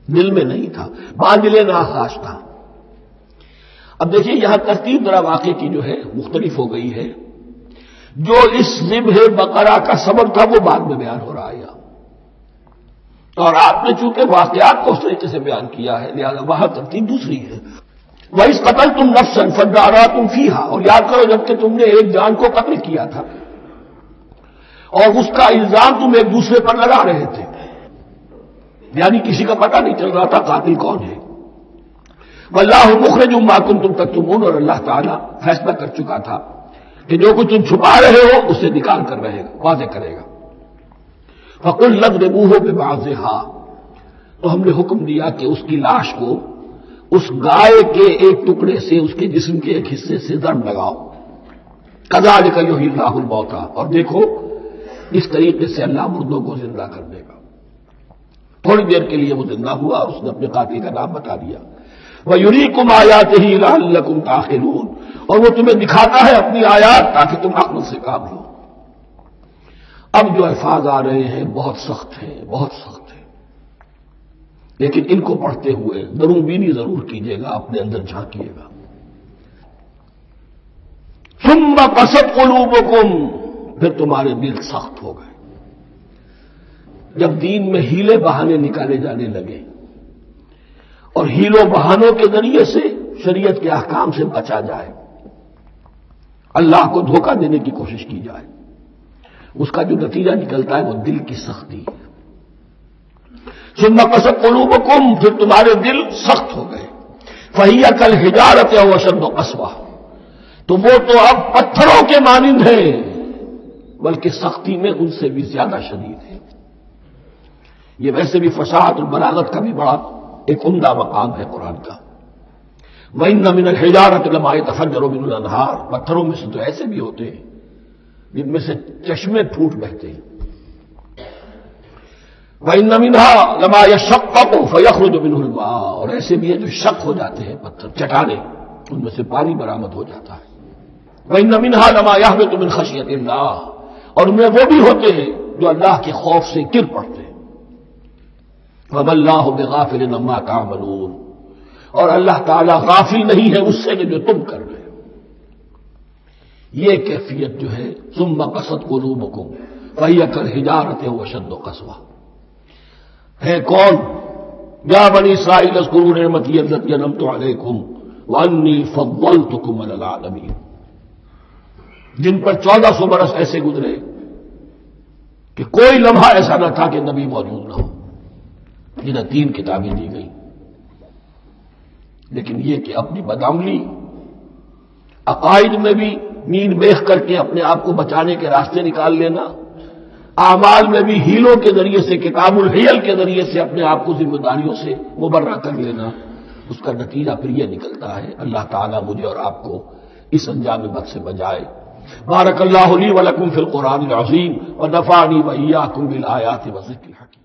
دل میں نہیں تھا، باندل ناخواش تھا. اب دیکھیے یہاں ترتیب ذرا واقعے کی جو ہے مختلف ہو گئی ہے. جو اس ذبح بقرہ کا سبب تھا وہ بعد میں بیان ہو رہا ہے یہاں، اور آپ نے چونکہ واقعات کو اس طریقے سے بیان کیا ہے لہذا وہاں ترتیب دوسری ہے. وَإِذْ قَتَلْتُمْ نَفْسًا فَادَّارَأْتُمْ فِيهَا، اور یاد کرو جبکہ تم نے ایک جان کو قتل کیا تھا اور اس کا الزام تم ایک دوسرے پر لگا رہے تھے، یعنی کسی کا پتہ نہیں چل رہا تھا قاتل کون ہے. وَاللَّهُ مُخْرِجٌ مَا كُنتُمْ تَكْتُمُونَ، اور اللہ تعالیٰ فیصلہ کر چکا تھا کہ جو کچھ تم چھپا رہے ہو اسے نکال کر رہے گا، واضح کرے گا. فَقُلْ اضْرِبُوهُ بِبَعْضِهَا، تو ہم نے حکم دیا کہ اس کی لاش کو اس گائے کے ایک ٹکڑے سے اس کے جسم کے ایک حصے سے ضرب لگاؤ. كَذَلِكَ يُحْيِي اللَّهُ الْمَوْتَىٰ، اور دیکھو اس طریقے سے اللہ مردوں کو زندہ کر دے گا. تھوڑی دیر کے لیے وہ زندہ ہوا اور اس نے اپنے قاتل کا نام بتا دیا. وَيُرِيكُمْ آيَاتِهِ لَعَلَّكُمْ تَعْقِلُونَ، اور وہ تمہیں دکھاتا ہے اپنی آیات تاکہ تم عقل سے کام لو. اب جو الفاظ آ رہے ہیں بہت سخت ہیں، بہت سخت ہیں، لیکن ان کو پڑھتے ہوئے درون بینی ضرور کیجیے گا، اپنے اندر جھانکیے گا. ثُمَّ قَسَتْ قُلُوبُكُمْ، پھر تمہارے دل سخت ہو گئے. جب دین میں ہیلے بہانے نکالے جانے لگے اور ہیلوں بہانوں کے ذریعے سے شریعت کے احکام سے بچا جائے، اللہ کو دھوکہ دینے کی کوشش کی جائے، اس کا جو نتیجہ نکلتا ہے وہ دل کی سختی ہے. ثم قست قلوبکم، پھر تمہارے دل سخت ہو گئے. فہی کالحجارۃ او اشد قسوہ، تو وہ تو اب پتھروں کے مانند ہیں بلکہ سختی میں ان سے بھی زیادہ شدید ہے. یہ ویسے بھی فصاحت اور بلاغت کا بھی بڑا ایک عمدہ مقام ہے قرآن کا. وَإِنَّ مِنَ الْحِجَارَةِ لَمَا يَتَفَجَّرُ مِنْهُ الْأَنْهَارُ، پتھروں میں سے تو ایسے بھی ہوتے ہیں جن میں سے چشمے پھوٹ بہتے ہیں. وَإِنَّ مِنْهَا لَمَا يَشَقَّقُ فَيَخْرُجُ مِنْهُ الْمَاءُ، اور ایسے بھی ہیں جو شق ہو جاتے ہیں، پتھر چٹانیں ان میں سے پانی برآمد ہو جاتا ہے. وَإِنَّ مِنْهَا لَمَا يَهْبِطُ مِنْ خَشْيَةِ اللَّهِ، اور ان میں وہ بھی ہوتے ہیں جو اللہ کے خوف سے گر پڑتے ہیں. وَمَا اللَّهُ بِغَافِلٍ عَمَّا تَعْمَلُونَ، اور اللہ تعالیٰ غافل نہیں ہے اس سے جو تم کر رہے ہو. یہ کیفیت جو ہے ثم قست قلوبکم فہی کالحجارۃ او اشد قسوہ ہے. کون؟ یا بنی اسرائیل اذکروا نعمتی التی انعمت علیکم وانی فضلتکم علی العالمین، جن پر 1400 برس ایسے گزرے کہ کوئی لمحہ ایسا نہ تھا کہ نبی موجود نہ ہو، جنہیں 3 کتابیں دی گئی. لیکن یہ کہ اپنی بدعملی، عقائد میں بھی مین بیخ کر کے اپنے آپ کو بچانے کے راستے نکال لینا، اعمال میں بھی ہیلوں کے ذریعے سے، کتاب الحیل کے ذریعے سے اپنے آپ کو ذمہ داریوں سے مبرہ کر لینا، اس کا نتیجہ پھر یہ نکلتا ہے. اللہ تعالیٰ مجھے اور آپ کو اس انجام بد سے بچائے. بارک اللہ لی ولکم فی القرآن العظیم ونفعنی وإیاکم بالآیات والذکر الحکیم.